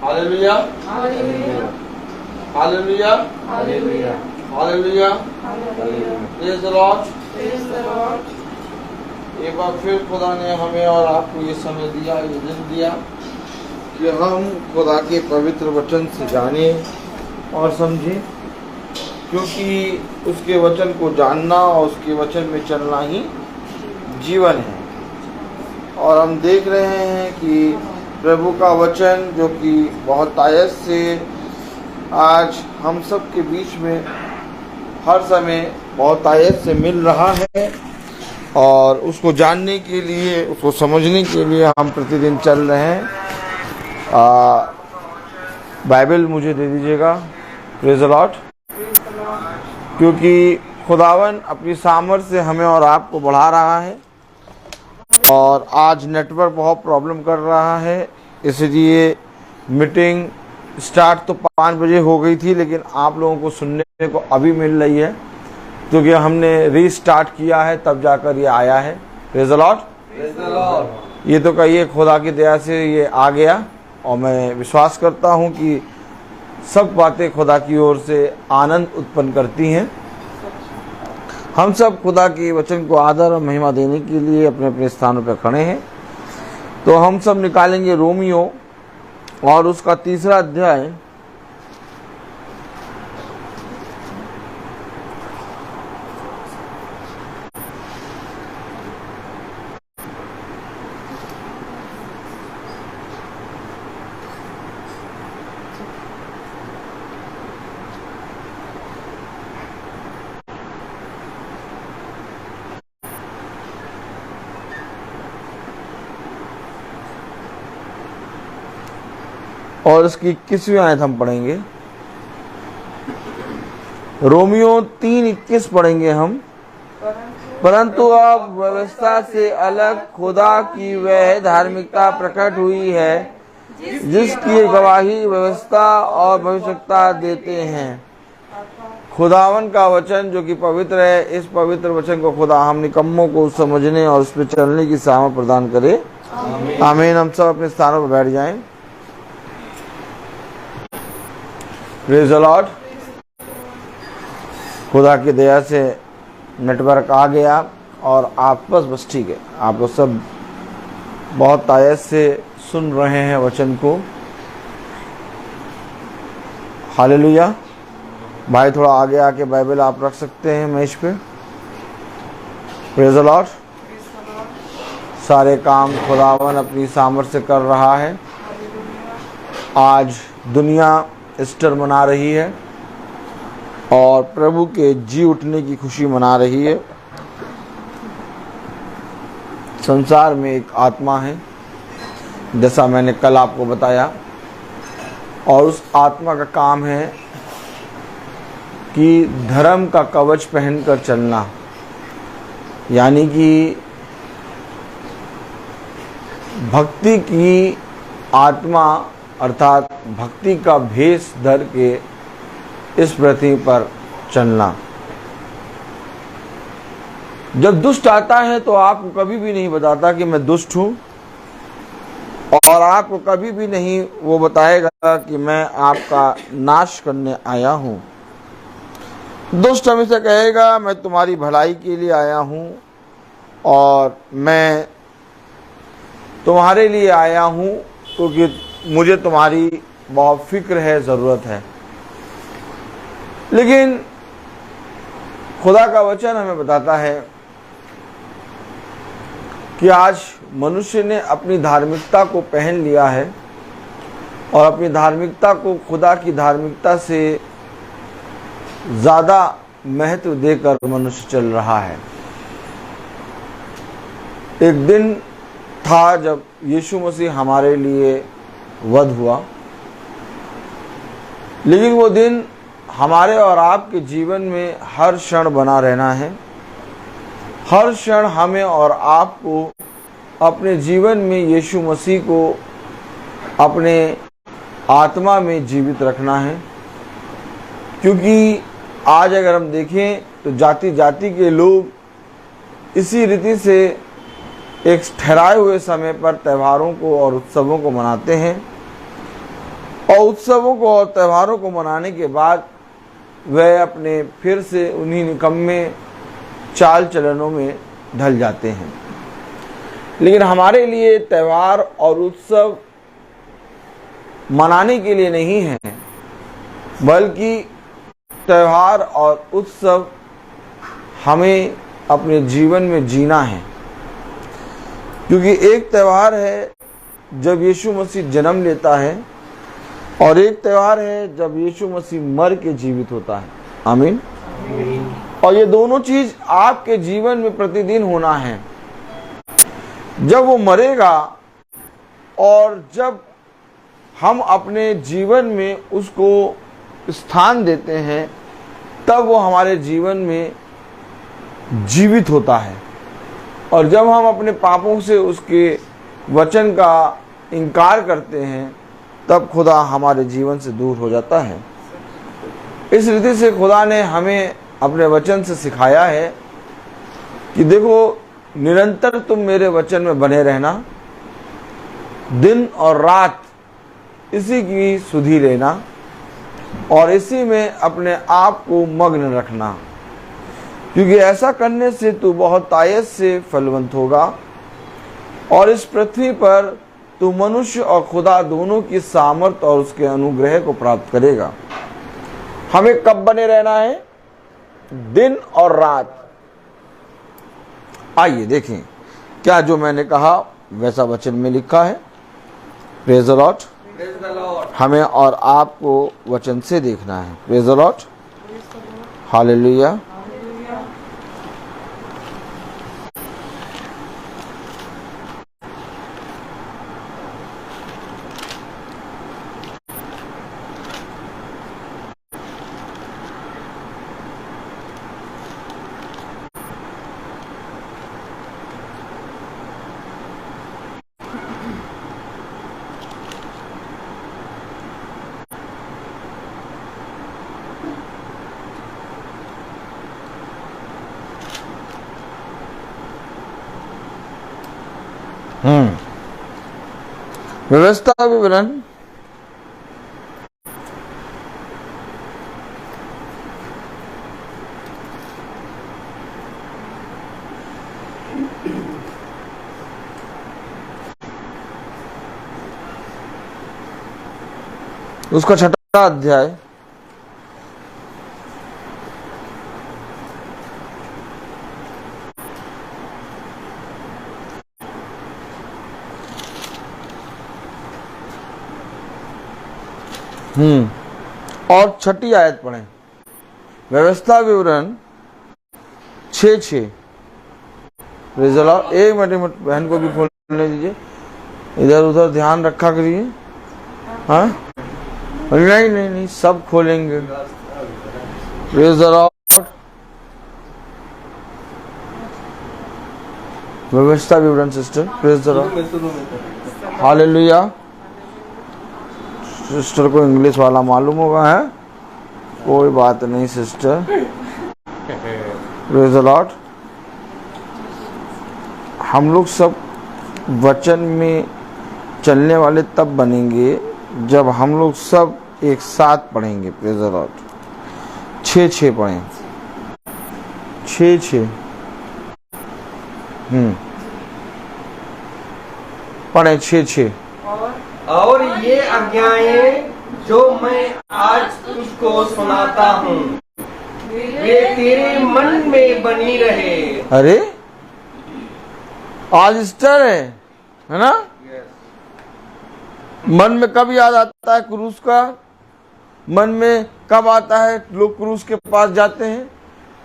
Hallelujah, hallelujah, hallelujah, praise the Lord. एक बार फिर खुदा ने हमें और आपको ये समय दिया, ये दिन दिया कि हम खुदा के पवित्र वचन से जानें और समझें, क्योंकि उसके वचन को जानना और उसके वचन में चलना ही जीवन है। और हम देख रहे हैं कि प्रभु का वचन जो कि बहुत आयत से आज हम सब के बीच में हर समय बहुत आयत से मिल रहा है, और उसको जानने के लिए, उसको समझने के लिए हम प्रतिदिन चल रहे हैं। बाइबल मुझे दे दीजिएगा, प्रेज़ द लॉर्ड। क्योंकि खुदावन अपनी सामर्थ से हमें और आपको बढ़ा रहा है, और आज नेटवर्क बहुत प्रॉब्लम कर रहा है, इसलिए मीटिंग स्टार्ट तो 5 बजे हो गई थी, लेकिन आप लोगों को सुनने को अभी मिल रही है, क्योंकि हमने रीस्टार्ट किया है, तब जाकर ये आया है। Praise the Lord. ये तो कहिए खुदा की दया से ये आ गया, और मैं विश्वास करता हूँ कि सब बातें खुदा की ओर से आनंद उत्पन्न करती हैं। हम सब खुदा के वचन को आदर और महिमा देने के लिए अपने अपने स्थानों पर खड़े हैं। तो हम सब निकालेंगे रोमियो और उसका 3रा अध्याय, और इसकी 21वीं आयत हम पढ़ेंगे। रोमियो 3:21 पढ़ेंगे हम। परंतु अब व्यवस्था से अलग खुदा की वह धार्मिकता प्रकट हुई है जिसकी गवाही व्यवस्था और भविष्यवक्ता देते हैं। खुदावन का वचन जो कि पवित्र है, इस पवित्र वचन को खुदा हम निकम्मों को समझने और उस पर चलने की सामर्थ प्रदान करे। आमीन। हम सब अपने स्थानों पर बैठ जाएं। Praise the Lord. खुदा की दया से नेटवर्क आ गया, और आप बस ठीक है, आप लोग सब बहुत आयत से सुन रहे हैं वचन को। हालेलुया। भाई थोड़ा आगे आके बाइबल आप रख सकते हैं मेज पे। Praise the Lord. सारे काम खुदावन अपनी सामर्थ से कर रहा है। आज दुनिया ईस्टर मना रही है और प्रभु के जी उठने की खुशी मना रही है। संसार में एक आत्मा है, जैसा मैंने कल आपको बताया, और उस आत्मा का काम है कि धर्म का कवच पहनकर चलना, यानी कि भक्ति की आत्मा अर्थात भक्ति का भेष धर के इस पृथ्वी पर चलना। जब दुष्ट आता है तो आपको कभी भी नहीं बताता कि मैं दुष्ट हूं, और आपको कभी भी नहीं वो बताएगा कि मैं आपका नाश करने आया हूं। दुष्ट हमेशा कहेगा मैं तुम्हारी भलाई के लिए आया हूं, और मैं तुम्हारे लिए आया हूं क्योंकि मुझे तुम्हारी बहुत फिक्र है, ज़रूरत है। लेकिन खुदा का वचन हमें बताता है कि आज मनुष्य ने अपनी धार्मिकता को पहन लिया है, और अपनी धार्मिकता को खुदा की धार्मिकता से ज़्यादा महत्व देकर मनुष्य चल रहा है। एक दिन था जब यीशु मसीह हमारे लिए वध हुआ, लेकिन वो दिन हमारे और आपके जीवन में हर क्षण बना रहना है। हर क्षण हमें और आपको अपने जीवन में यीशु मसीह को अपने आत्मा में जीवित रखना है, क्योंकि आज अगर हम देखें तो जाति जाति के लोग इसी रीति से एक ठहराए हुए समय पर त्योहारों को और उत्सवों को मनाते हैं, और उत्सवों को और त्योहारों को मनाने के बाद वह अपने फिर से उन्हीं निकम्मे चाल चलनों में ढल जाते हैं। लेकिन हमारे लिए त्योहार और उत्सव मनाने के लिए नहीं है, बल्कि त्योहार और उत्सव हमें अपने जीवन में जीना है। क्योंकि एक त्यौहार है जब यीशु मसीह जन्म लेता है और एक त्यौहार है जब यीशु मसीह मर के जीवित होता है। आमीन। और ये दोनों चीज आपके जीवन में प्रतिदिन होना है। जब वो मरेगा और जब हम अपने जीवन में उसको स्थान देते हैं, तब वो हमारे जीवन में जीवित होता है। और जब हम अपने पापों से उसके वचन का इनकार करते हैं, तब खुदा हमारे जीवन से दूर हो जाता है। इस रीति से खुदा ने हमें अपने वचन से सिखाया है कि देखो, निरंतर तुम मेरे वचन में बने रहना, दिन और रात इसी की सुधि लेना और इसी में अपने आप को मग्न रखना, क्योंकि ऐसा करने से तू बहुत आयत से फलवंत होगा और इस पृथ्वी पर तू मनुष्य और खुदा दोनों की सामर्थ और उसके अनुग्रह को प्राप्त करेगा। हमें कब बने रहना है? दिन और रात। आइए देखें क्या जो मैंने कहा वैसा वचन में लिखा है। Praise the Lord. हमें और आपको वचन से देखना है। Praise the Lord. हालेलुया। व्यवस्था विवरण उसका 6वां अध्याय और 6ठी आयत पढ़ें। व्यवस्था विवरण 6:6। एक मिनट बहन को भी खोलने दीजिए, इधर उधर ध्यान रखा करिए। हाँ, नहीं, सब खोलेंगे। Praise the Lord. व्यवस्था विवरण sister. Praise the Lord. Hallelujah. Sister को इंग्लिश वाला मालूम होगा, है कोई बात नहीं सिस्टर। Praise the Lord. हम लोग सब वचन में चलने वाले तब बनेंगे जब हम लोग सब एक साथ पढ़ेंगे। Praise the Lord. 6:6 पढ़ें। 6:6 पढ़ें। 6:6। और ये आज्ञाएं जो मैं आज तुझको सुनाता हूँ, वे तेरे मन में बनी रहे। अरे आज ईस्टर है ना? मन में कब याद आता है क्रूस का? मन में कब आता है लोग क्रूस के पास जाते हैं?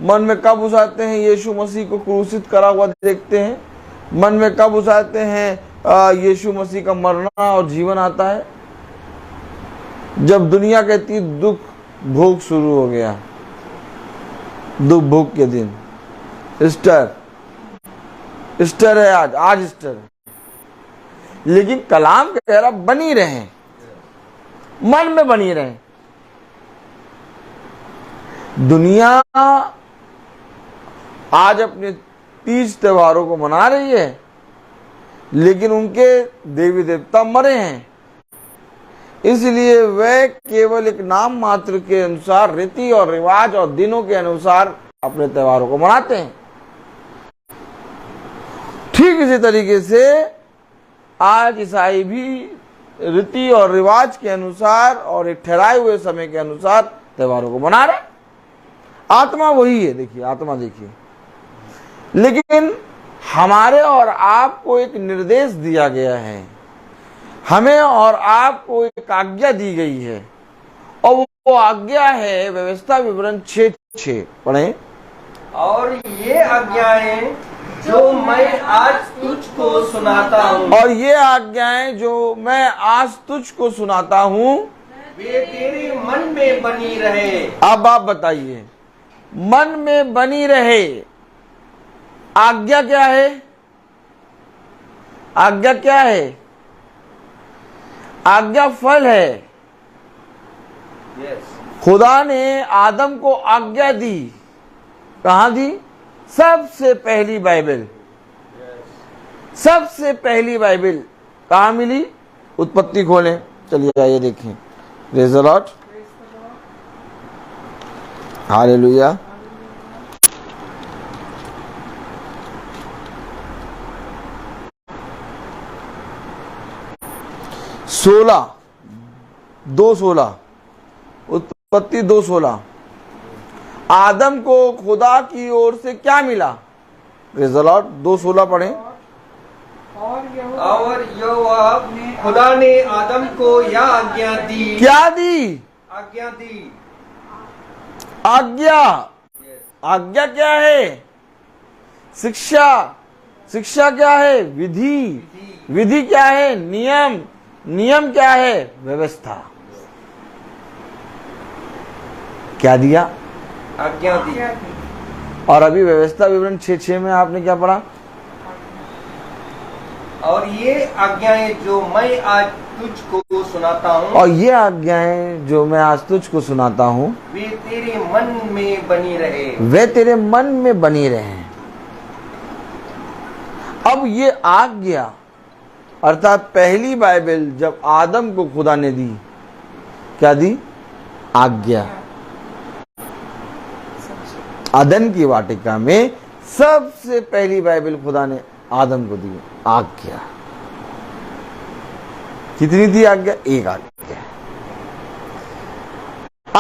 मन में कब उठाते हैं यीशु मसीह को क्रूसित करा हुआ देखते हैं? मन में कब उठाते हैं यीशु मसीह का मरना और जीवन आता है? जब दुनिया कहती दुख भोग शुरू हो गया, दुख भोग के दिन। ईस्टर है आज ईस्टर है। लेकिन कलाम कह रहा बनी रहे, मन में बनी रहे। दुनिया आज अपने 30 त्योहारों को मना रही है, लेकिन उनके देवी देवता मरे हैं। इसलिए वे केवल एक नाम मात्र के अनुसार रीति और रिवाज और दिनों के अनुसार अपने त्योहारों को मनाते हैं। ठीक इसी तरीके से आज ईसाई भी रीति और रिवाज के अनुसार और एक ठहराए हुए समय के अनुसार त्योहारों को मना रहे। आत्मा वही है, देखिए आत्मा देखिए, लेकिन हमारे और आपको एक निर्देश दिया गया है, हमें और आपको एक आज्ञा दी गई है, और वो आज्ञा है व्यवस्था विवरण 6:6 पढ़ें। और ये आज्ञाएं जो मैं आज तुझको सुनाता हूँ, और ये आज्ञाएं जो मैं आज तुझको सुनाता हूँ वे तेरे मन में बनी रहे। अब आप बताइए, मन में बनी रहे, आज्ञा क्या है? आज्ञा क्या है? आज्ञा फल है। खुदा ने आदम को आज्ञा दी, कहां दी? सबसे पहली बाइबल, सबसे पहली बाइबल कहां मिली? उत्पत्ति खोलें, चलिए आइए देखें। Praise the Lord, hallelujah. सोलह 2:16, उत्पत्ति 2:16। आदम को खुदा की ओर से क्या मिला? प्रेज़ द लॉर्ड, 2:16 पढ़ें। और यहोवा खुदा ने आदम को यह आज्ञा दी। क्या दी? आज्ञा दी। आज्ञा। आज्ञा क्या है? शिक्षा। शिक्षा क्या है? विधि। विधि क्या है? नियम। नियम क्या है? व्यवस्था। क्या दिया? आज्ञा दी। और अभी व्यवस्था विवरण 6:6 में आपने क्या पढ़ा? और ये आज्ञाएं जो मैं आज तुझको सुनाता हूँ, और ये आज्ञाएं जो मैं आज तुझको सुनाता हूँ वे तेरे मन में बनी रहे। वे तेरे मन में बनी रहे। अब ये आज्ञा अर्थात पहली बाइबल जब आदम को खुदा ने दी, क्या दी? आज्ञा। अदन की वाटिका में सबसे पहली बाइबल खुदा ने आदम को दी, आज्ञा। कितनी थी आज्ञा? एक आज्ञा।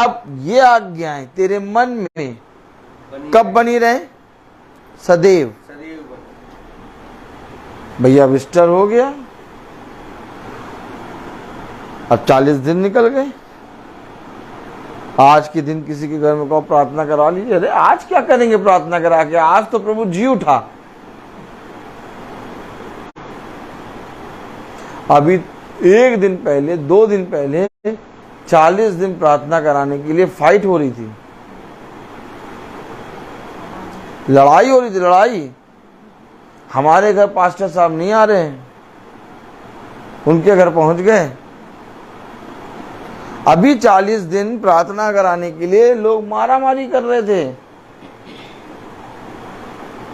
अब ये आज्ञाएं तेरे मन में कब बनी रहे? सदैव। सदैव बनी। भैया विस्टर हो गया, अब 40 दिन निकल गए। आज के दिन किसी के घर में कहो प्रार्थना करा लीजिए। अरे आज क्या करेंगे प्रार्थना करा के? आज तो प्रभु जी उठा। अभी 1 दिन पहले, 2 दिन पहले 40 दिन प्रार्थना कराने के लिए फाइट हो रही थी, लड़ाई हो रही थी, लड़ाई। हमारे घर पास्टर साहब नहीं आ रहे हैं, उनके घर पहुंच गए। अभी 40 दिन प्रार्थना कराने के लिए लोग मारामारी कर रहे थे,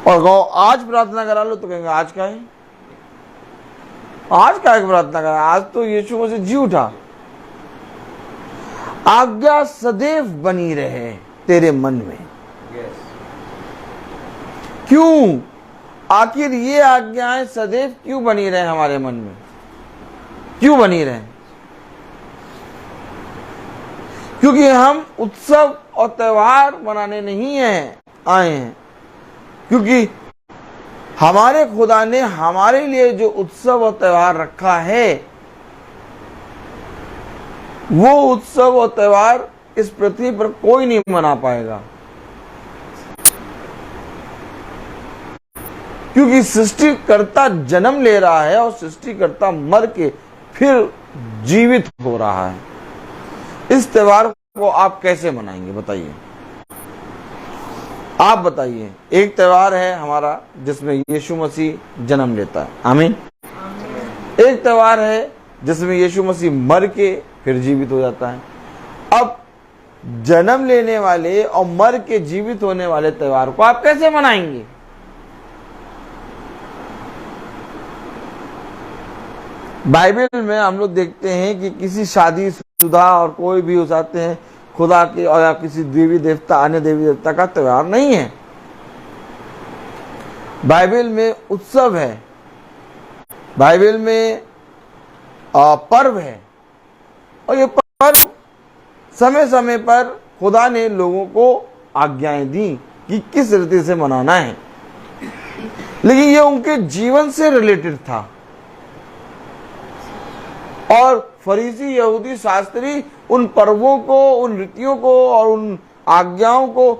और कहो आज प्रार्थना करा लो तो कहेंगे आज का है, आज का है प्रार्थना करा? आज तो यीशु मसीह जी उठा। आज्ञा सदैव बनी रहे तेरे मन में। क्यों? आखिर ये आज्ञाएं सदैव क्यों बनी रहे हमारे मन में? क्यों बनी रहे? क्योंकि हम उत्सव और त्योहार मनाने नहीं आए हैं, क्योंकि हमारे खुदा ने हमारे लिए जो उत्सव और त्योहार रखा है, वो उत्सव और त्योहार इस पृथ्वी पर कोई नहीं मना पाएगा। क्योंकि सृष्टिकर्ता जन्म ले रहा है और सृष्टिकर्ता मर के फिर जीवित हो रहा है। इस त्योहार को आप कैसे मनाएंगे बताइए? आप बताइए। एक त्योहार है हमारा जिसमें यीशु मसीह जन्म लेता है, आमीन। एक त्योहार है जिसमें यीशु मसीह मर के फिर जीवित हो जाता है। अब जन्म लेने वाले और मर के जीवित होने वाले त्योहार को आप कैसे मनाएंगे? बाइबल में हम लोग देखते हैं कि किसी शादीशुदा और कोई भी हो जाते हैं खुदा के और या किसी देवी देवता अन्य देवी देवता का त्योहार नहीं है। बाइबल में उत्सव है, बाइबल में पर्व है, और ये पर्व समय समय पर खुदा ने लोगों को आज्ञाएं दी कि किस रीति से मनाना है, लेकिन ये उनके जीवन से रिलेटेड था। और फरीसी यहूदी शास्त्री उन पर्वों को, उन रीतियों को और उन आज्ञाओं को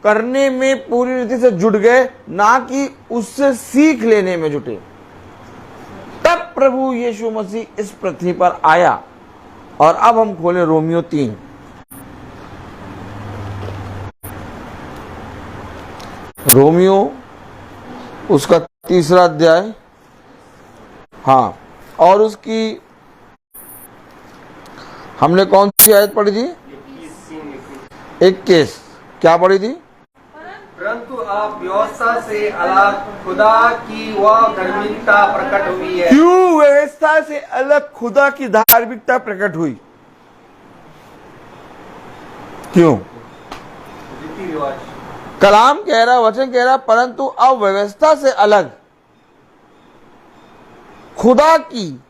करने में पूरी रीति से जुट गए, ना कि उससे सीख लेने में जुटे। तब प्रभु यीशु मसीह इस पृथ्वी पर आया। और अब हम खोलें रोमियो 3। रोमियो उसका 3रा अध्याय, हाँ, और उसकी हमने कौन सी आयत पढ़ी थी? 21। क्या पढ़ी थी? परंतु आप व्यवस्था से अलग खुदा की वह धार्मिकता प्रकट हुई है। क्यों व्यवस्था से अलग खुदा की धार्मिकता प्रकट हुई? क्यों? रीति रिवाज। कलाम कह रहा, वचन कह रहा, परंतु अब व्यवस्था से अलग खुदा की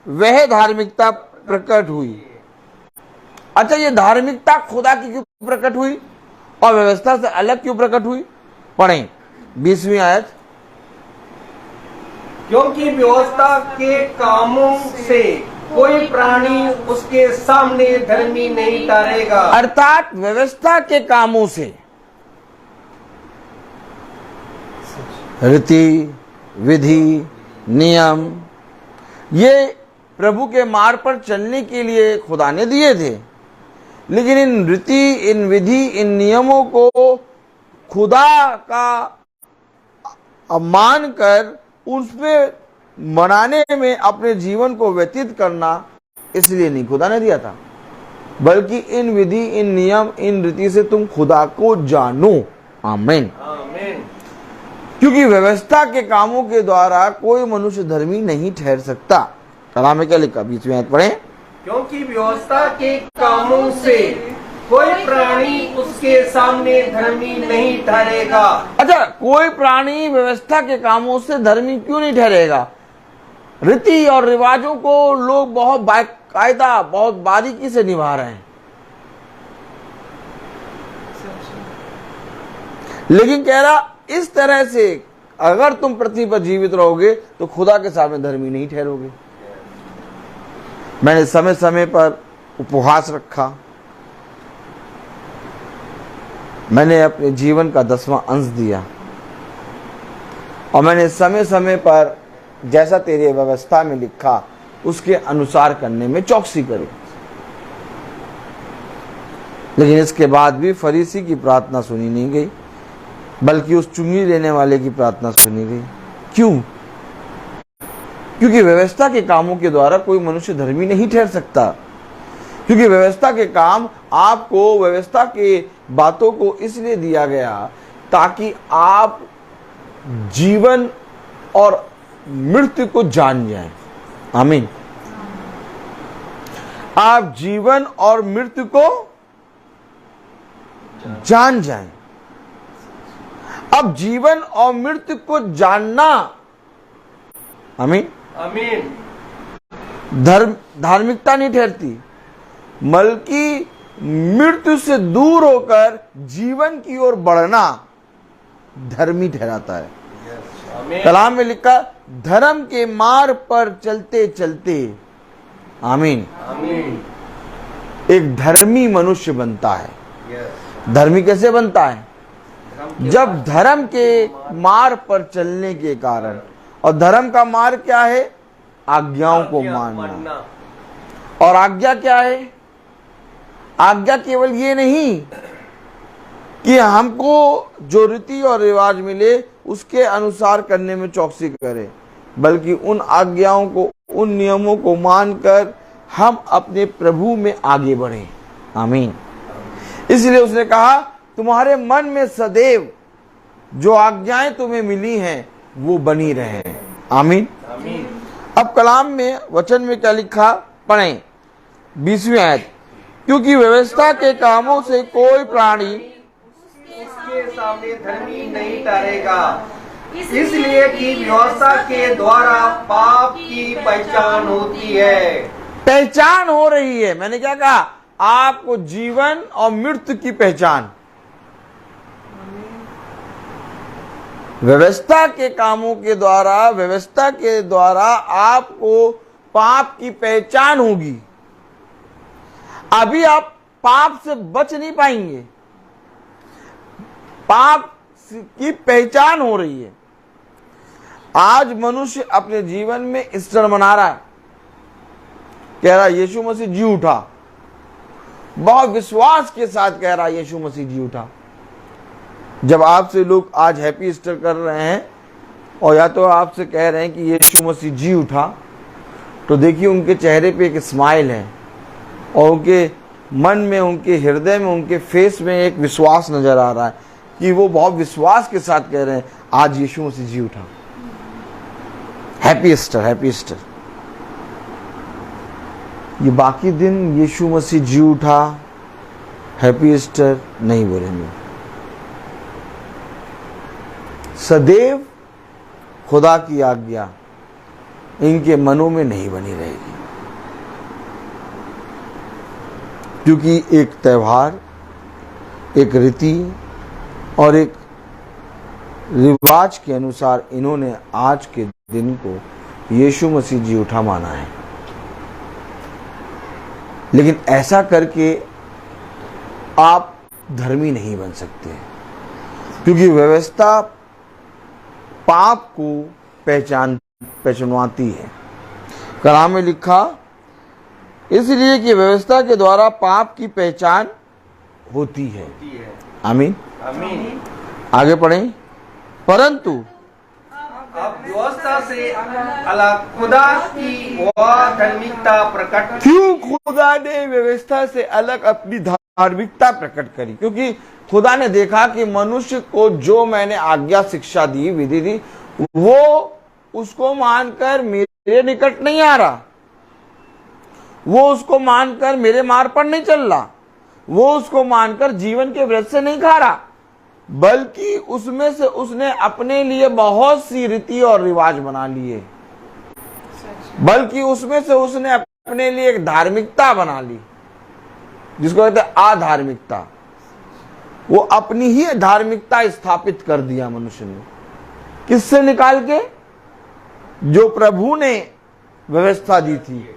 वह धार्मिकता प्रकट हुई। अच्छा, ये धार्मिकता खुदा की क्यों प्रकट हुई और व्यवस्था से अलग क्यों प्रकट हुई? पढ़ें 20वीं आयत। क्योंकि व्यवस्था के कामों से कोई प्राणी उसके सामने धर्मी नहीं ठहरेगा। अर्थात व्यवस्था के कामों से, रीति, विधि, नियम, ये प्रभु के मार्ग पर चलने के लिए खुदा ने दिए थे, लेकिन इन रीति, इन विधि, इन नियमों को खुदा का मानकर उसमें मनाने में अपने जीवन को व्यतीत करना इसलिए नहीं खुदा ने दिया था, बल्कि इन विधि, इन नियम, इन रीति से तुम खुदा को जानो। आमीन। आमीन। क्योंकि व्यवस्था के कामों के द्वारा कोई मनुष्य धर्मी नहीं ठहर सकता। कलाम में क्या लिखा? 20वीं आयत पढ़ें। क्योंकि व्यवस्था के कामों से कोई प्राणी उसके सामने धर्मी नहीं ठहरेगा। अच्छा, कोई प्राणी व्यवस्था के कामों से धर्मी क्यों नहीं ठहरेगा? रीति और रिवाजों को लोग बहुत बाकायदा, बहुत बारीकी से निभा रहे हैं, लेकिन कह रहा इस तरह से अगर तुम पृथ्वी पर जीवित रहोगे तो खुदा के सामने धर्मी नहीं ठहरोगे। मैंने समय समय पर उपवास रखा, मैंने अपने जीवन का 10वां अंश दिया, और मैंने समय समय पर जैसा तेरी व्यवस्था में लिखा उसके अनुसार करने में चौकसी करी। लेकिन इसके बाद भी फरीसी की प्रार्थना सुनी नहीं गई, बल्कि उस चुंगी लेने वाले की प्रार्थना सुनी गई। क्यों? क्योंकि व्यवस्था के कामों के द्वारा कोई मनुष्य धर्मी नहीं ठहर सकता। क्योंकि व्यवस्था के काम आपको, व्यवस्था के बातों को इसलिए दिया गया ताकि आप जीवन और मृत्यु को जान जाएं। आमीन। आप जीवन और मृत्यु को जान जाएं। अब जीवन और मृत्यु को जानना, आमीन, आमीन, धार्मिकता नहीं ठहरती, बल्कि मृत्यु से दूर होकर जीवन की ओर बढ़ना धर्मी ठहराता है। कलाम में लिखा, धर्म के मार्ग पर चलते चलते, आमीन, आमीन, एक धर्मी मनुष्य बनता है। धर्मी कैसे बनता है? जब धर्म के मार्ग पर चलने के कारण, और धर्म का मार्ग क्या है? आज्ञाओं को मानना। और आज्ञा क्या है? आज्ञा केवल ये नहीं कि हमको जो रीति और रिवाज मिले उसके अनुसार करने में चौकसी करें, बल्कि उन आज्ञाओं को, उन नियमों को मानकर हम अपने प्रभु में आगे बढ़ें। आमीन। इसलिए उसने कहा, तुम्हारे मन में सदैव जो आज्ञाएं तुम्हें मिली हैं वो बनी रहे। आमीन। अब कलाम में वचन में क्या लिखा, पढ़ें 20वीं आयत। क्योंकि व्यवस्था के कामों से कोई प्राणी उसके सामने धर्मी नहीं ठहरेगा, इसलिए कि व्यवस्था के द्वारा पाप की पहचान होती है। पहचान हो रही है। मैंने क्या कहा, आपको जीवन और मृत्यु की पहचान। व्यवस्था के कामों के द्वारा, व्यवस्था के द्वारा आपको पाप की पहचान होगी। अभी आप पाप से बच नहीं पाएंगे, पाप की पहचान हो रही है। आज मनुष्य अपने जीवन में ईस्टर मना रहा है, कह रहा है यीशु मसीह जी उठा, बहुत विश्वास के साथ कह रहा है यीशु मसीह जी उठा। जब आपसे लोग आज हैप्पी ईस्टर कर रहे हैं और या तो आपसे कह रहे हैं कि यीशु मसीह जी उठा, तो देखिए उनके चेहरे पे एक स्माइल है और उनके मन में, उनके हृदय में, उनके फेस में एक विश्वास नजर आ रहा है कि वो बहुत विश्वास के साथ कह रहे हैं आज यीशु मसीह जी उठा। Happy Easter, happy Easter. ये बाकी दिन यीशु मसीह जी उठा, हैप्पी ईस्टर नहीं बोलेंगे। सदैव खुदा की आज्ञा इनके मनों में नहीं बनी रहेगी, क्योंकि एक त्योहार, एक रीति और एक रिवाज के अनुसार इन्होंने आज के दिन को यीशु मसीह जी उठा माना है। लेकिन ऐसा करके आप धर्मी नहीं बन सकते, क्योंकि व्यवस्था पाप को पहचानवाती है। कलाम में लिखा, इसलिए कि व्यवस्था के द्वारा पाप की पहचान होती है। आमीन, आमीन। आगे पढ़ें। परंतु अब व्यवस्था से अलग खुदा की वह धार्मिकता प्रकट, क्यों खुदा ने व्यवस्था से अलग अपनी धार्मिकता प्रकट करी? क्योंकि खुदा ने देखा कि मनुष्य को जो मैंने आज्ञा, शिक्षा दी, विधि दी, वो उसको मानकर मेरे निकट नहीं आ रहा, वो उसको मानकर मेरे मार्ग पर नहीं चल रहा, वो उसको मानकर जीवन के व्रत से नहीं खा रहा, बल्कि उसमें से उसने अपने लिए बहुत सी रीति और रिवाज बना लिए, बल्कि उसमें से उसने अपने लिए एक धार्मिकता बना ली, जिसको कहते हैं अधार्मिकता। वो अपनी ही धार्मिकता स्थापित कर दिया मनुष्य ने। किससे निकाल के? जो प्रभु ने व्यवस्था दी थी,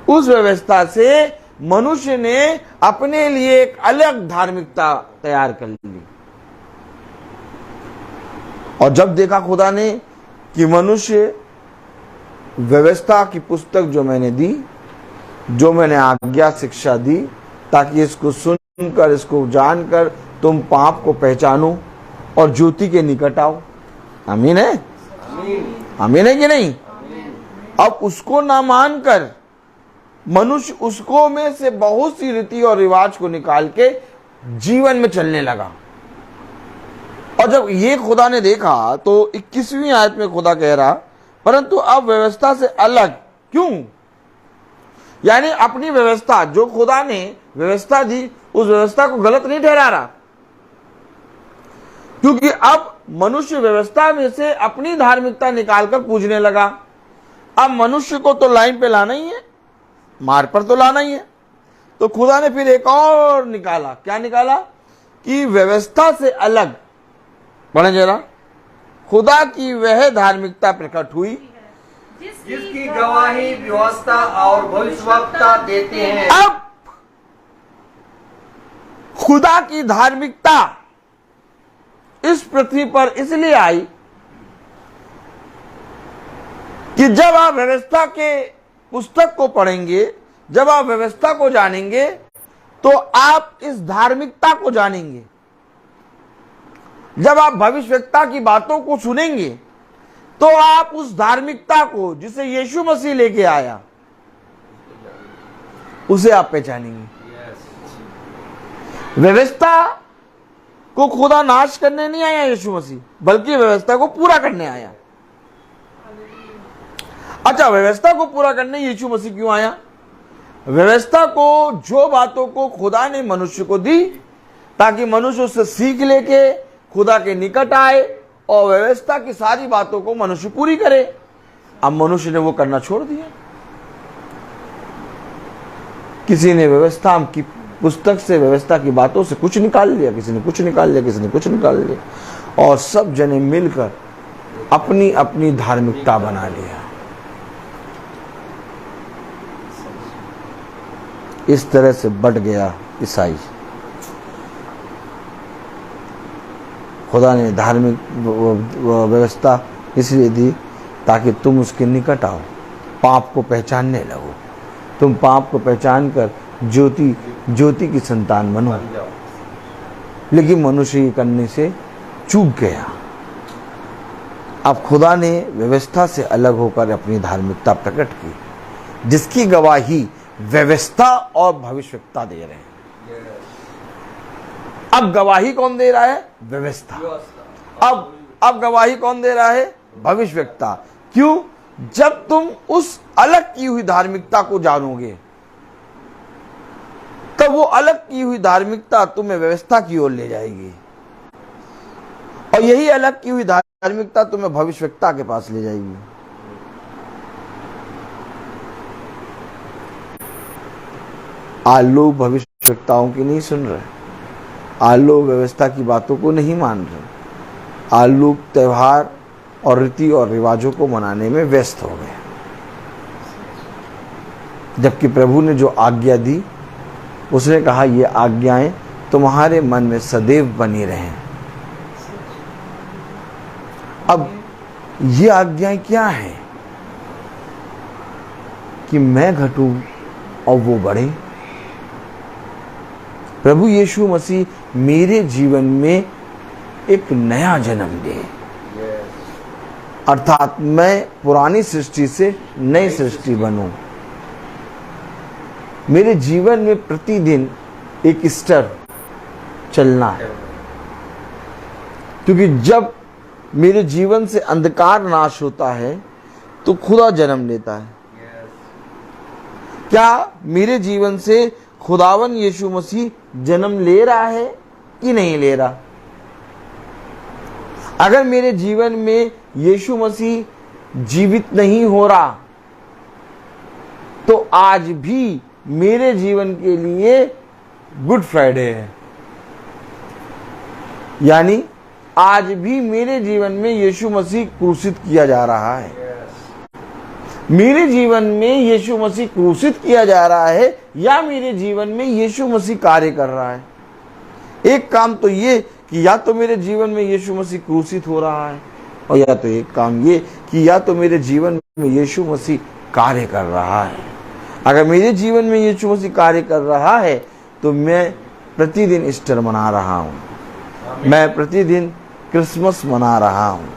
उस व्यवस्था से मनुष्य ने अपने लिए एक अलग धार्मिकता तैयार कर ली। और जब देखा खुदा ने कि मनुष्य व्यवस्था की पुस्तक जो मैंने दी, जो मैंने आज्ञा, शिक्षा दी, ताकि इसको सुनकर, इसको जानकर तुम पाप को पहचानो और ज्योति के निकट आओ। आमीन है? आमीन है कि नहीं? अब उसको ना मानकर मनुष्य उसको में से बहुत सी रीति और रिवाज को निकाल के जीवन में चलने लगा। और जब ये खुदा ने देखा तो 21वीं आयत में खुदा कह रहा, परंतु अब व्यवस्था से अलग। क्यों? यानी अपनी व्यवस्था, जो खुदा ने व्यवस्था दी, उस व्यवस्था को गलत नहीं ठहरा रहा, क्योंकि अब मनुष्य व्यवस्था में से अपनी धार्मिकता निकालकर पूजने लगा। अब मनुष्य को तो लाइन पे लाना ही है, मार्ग पर तो लाना ही है। तो खुदा ने फिर एक और निकाला। क्या निकाला? कि व्यवस्था से अलग, पढ़े जरा, खुदा की वह धार्मिकता प्रकट हुई जिसकी गवाही व्यवस्था और भविष्यवक्ता देते हैं। अब खुदा की धार्मिकता इस पृथ्वी पर इसलिए आई कि जब आप व्यवस्था के पुस्तक को पढ़ेंगे, जब आप व्यवस्था को जानेंगे, तो आप इस धार्मिकता को जानेंगे। जब आप भविष्यवक्ता की बातों को सुनेंगे, तो आप उस धार्मिकता को, जिसे यीशु मसीह लेके आया, उसे आप पहचानेंगे। व्यवस्था को खुदा नाश करने नहीं आया यीशु मसीह, बल्कि व्यवस्था को पूरा करने आया। अच्छा, व्यवस्था को पूरा करने यीशु मसीह क्यों आया? व्यवस्था को, जो बातों को खुदा ने मनुष्य को दी ताकि मनुष्य उससे सीख लेके खुदा के निकट आए और व्यवस्था की सारी बातों को मनुष्य पूरी करे। अब मनुष्य ने वो करना छोड़ दिया। किसी ने व्यवस्था की पुस्तक से, व्यवस्था की बातों से कुछ निकाल लिया, किसी ने कुछ निकाल लिया, किसी ने कुछ निकाल लिया, और सब जने मिलकर अपनी अपनी धार्मिकता बना लिया। इस तरह से बढ़ गया ईसाई। खुदा ने धार्मिक व्यवस्था इसलिए दी ताकि तुम उसके निकट आओ, पाप को पहचानने लगो। तुम पाप को पहचान कर ज्योति की संतान बनो। लेकिन मनुष्य ये करने से चूक गया। अब खुदा ने व्यवस्था से अलग होकर अपनी धार्मिकता प्रकट की, जिसकी गवाही व्यवस्था और भविष्यवक्ता दे रहे हैं। अब गवाही कौन दे रहा है? व्यवस्था। अब गवाही कौन दे रहा है? भविष्यवक्ता। क्यों? जब तुम उस अलग की हुई धार्मिकता को जानोगे, तब वो अलग की हुई धार्मिकता तुम्हें व्यवस्था की ओर ले जाएगी, और यही अलग की हुई धार्मिकता तुम्हें भविष्यवक्ता के पास ले जाएगी। आज लोग भविष्यवक्ताओं की नहीं सुन रहे, आज लोग व्यवस्था की बातों को नहीं मान रहे, आज लोग त्योहार और रीति और रिवाजों को मनाने में व्यस्त हो गए। जबकि प्रभु ने जो आज्ञा दी, उसने कहा ये आज्ञाएं तुम्हारे मन में सदैव बनी रहें। अब ये आज्ञाएं क्या हैं? कि मैं घटूं और वो बढ़े। प्रभु यीशु मसीह मेरे जीवन में एक नया जन्म दे, अर्थात मैं पुरानी सृष्टि से नई सृष्टि बनूं। मेरे जीवन में प्रतिदिन एक स्तर चलना है, क्योंकि जब मेरे जीवन से अंधकार नाश होता है तो खुदा जन्म लेता है। क्या मेरे जीवन से खुदावन यीशु मसीह जन्म ले रहा है कि नहीं ले रहा? अगर मेरे जीवन में यीशु मसीह जीवित नहीं हो रहा, तो आज भी मेरे जीवन के लिए गुड फ्राइडे है। यानी आज भी मेरे जीवन में यीशु मसीह क्रूसित किया जा रहा है। मेरे जीवन में यीशु मसीह क्रूसित किया जा रहा है, या मेरे जीवन में यीशु मसीह कार्य कर रहा है। एक काम तो ये कि या तो मेरे जीवन में यीशु मसीह क्रूसित हो रहा है, और या तो एक काम ये कि या तो मेरे जीवन में यीशु मसीह कार्य कर रहा है। अगर मेरे जीवन में यीशु मसीह कार्य कर रहा है तो मैं प्रतिदिन ईस्टर मना रहा हूँ, मैं प्रतिदिन क्रिसमस मना रहा हूँ।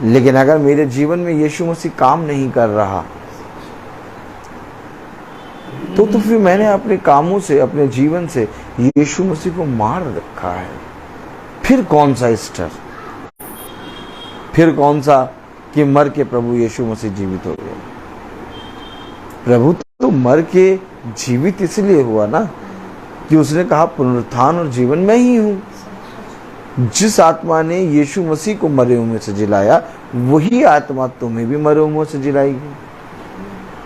लेकिन अगर मेरे जीवन में यीशु मसीह काम नहीं कर रहा, तो फिर मैंने अपने कामों से, अपने जीवन से यीशु मसीह को मार रखा है। फिर कौन सा ईस्टर, फिर कौन सा कि मर के प्रभु यीशु मसीह जीवित हो गए। प्रभु तो मर के जीवित इसलिए हुआ ना कि उसने कहा पुनरुत्थान और जीवन मैं ही हूं। जिस आत्मा ने यीशु मसीह को मरे हुए से जिलाया, वही आत्मा तुम्हें भी मरे हुए से जिलाएगी।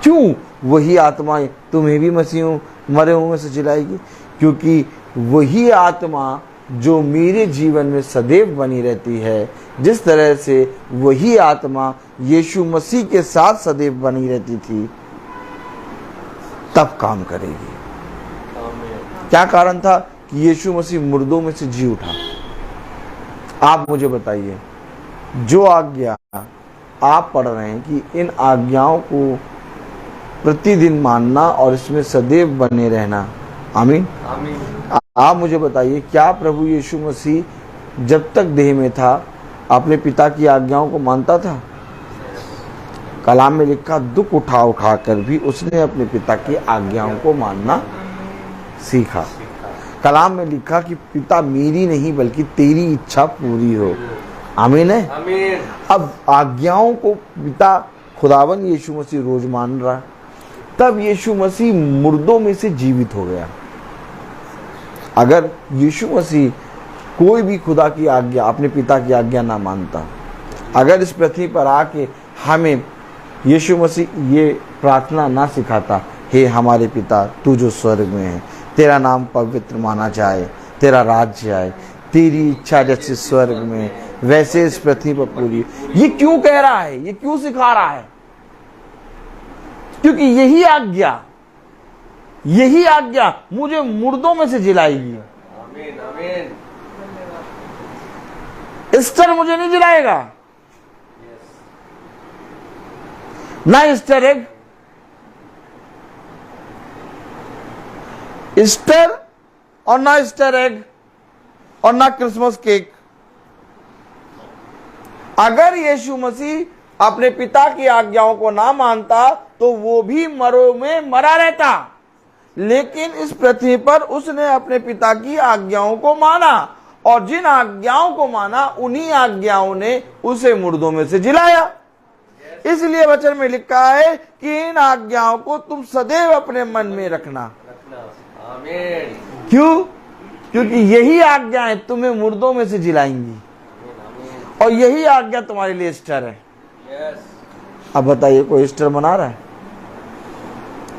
क्यों वही आत्मा तुम्हें भी मसीह मरे हुए से जिलाएगी? क्योंकि वही आत्मा जो मेरे जीवन में सदैव बनी रहती है, जिस तरह से वही आत्मा यीशु मसीह के साथ सदैव बनी रहती थी, तब काम करेगी। क्या कारण था कि यीशु मसीह मुर्दों में से जी उठा? आप मुझे बताइए, जो आज्ञा आप पढ़ रहे हैं कि इन आज्ञाओं को प्रतिदिन मानना और इसमें सदैव बने रहना, आमीन। आप मुझे बताइए, क्या प्रभु यीशु मसीह जब तक देह में था अपने पिता की आज्ञाओं को मानता था? कलाम में लिखा, दुख उठा उठा कर भी उसने अपने पिता की आज्ञाओं को मानना सीखा। कलाम में लिखा कि पिता मेरी नहीं बल्कि तेरी इच्छा पूरी हो। आमीन है। आमीन। अब आज्ञाओं को पिता खुदावन यीशु मसीह रोज मान रहा, तब यीशु मसीह मुर्दों में से जीवित हो गया। अगर यीशु मसीह कोई भी खुदा की आज्ञा, अपने पिता की आज्ञा ना मानता, अगर इस पृथ्वी पर आके हमें यीशु मसीह ये प्रार्थना ना सिखाता, हे हमारे पिता तू जो स्वर्ग में है, तेरा नाम पवित्र माना जाए, तेरा राज्य आए, तेरी इच्छा जैसे स्वर्ग में वैसे इस पृथ्वी पर पूरी, ये क्यों कह रहा है, ये क्यों सिखा रहा है? क्योंकि यही आज्ञा मुझे मुर्दों में से जिलाएगी। आमीन आमीन। ईस्टर मुझे नहीं जिलाएगा, ना ईस्टर एग, ईस्टर और ना ईस्टर एग और ना क्रिसमस केक। अगर यीशु मसीह अपने पिता की आज्ञाओं को ना मानता तो वो भी मरो में मरा रहता, लेकिन इस पृथ्वी पर उसने अपने पिता की आज्ञाओं को माना, और जिन आज्ञाओं को माना उन्हीं आज्ञाओं ने उसे मुर्दों में से जिलाया। इसलिए वचन में लिखा है कि इन आज्ञाओं को तुम सदैव अपने मन में रखना। आमीन। क्यों? क्योंकि यही आज्ञाएं तुम्हें मुर्दों में से जिलाएंगी, और यही आज्ञा तुम्हारे लिए ईस्टर है। अब बताइए, कोई ईस्टर मना रहा है?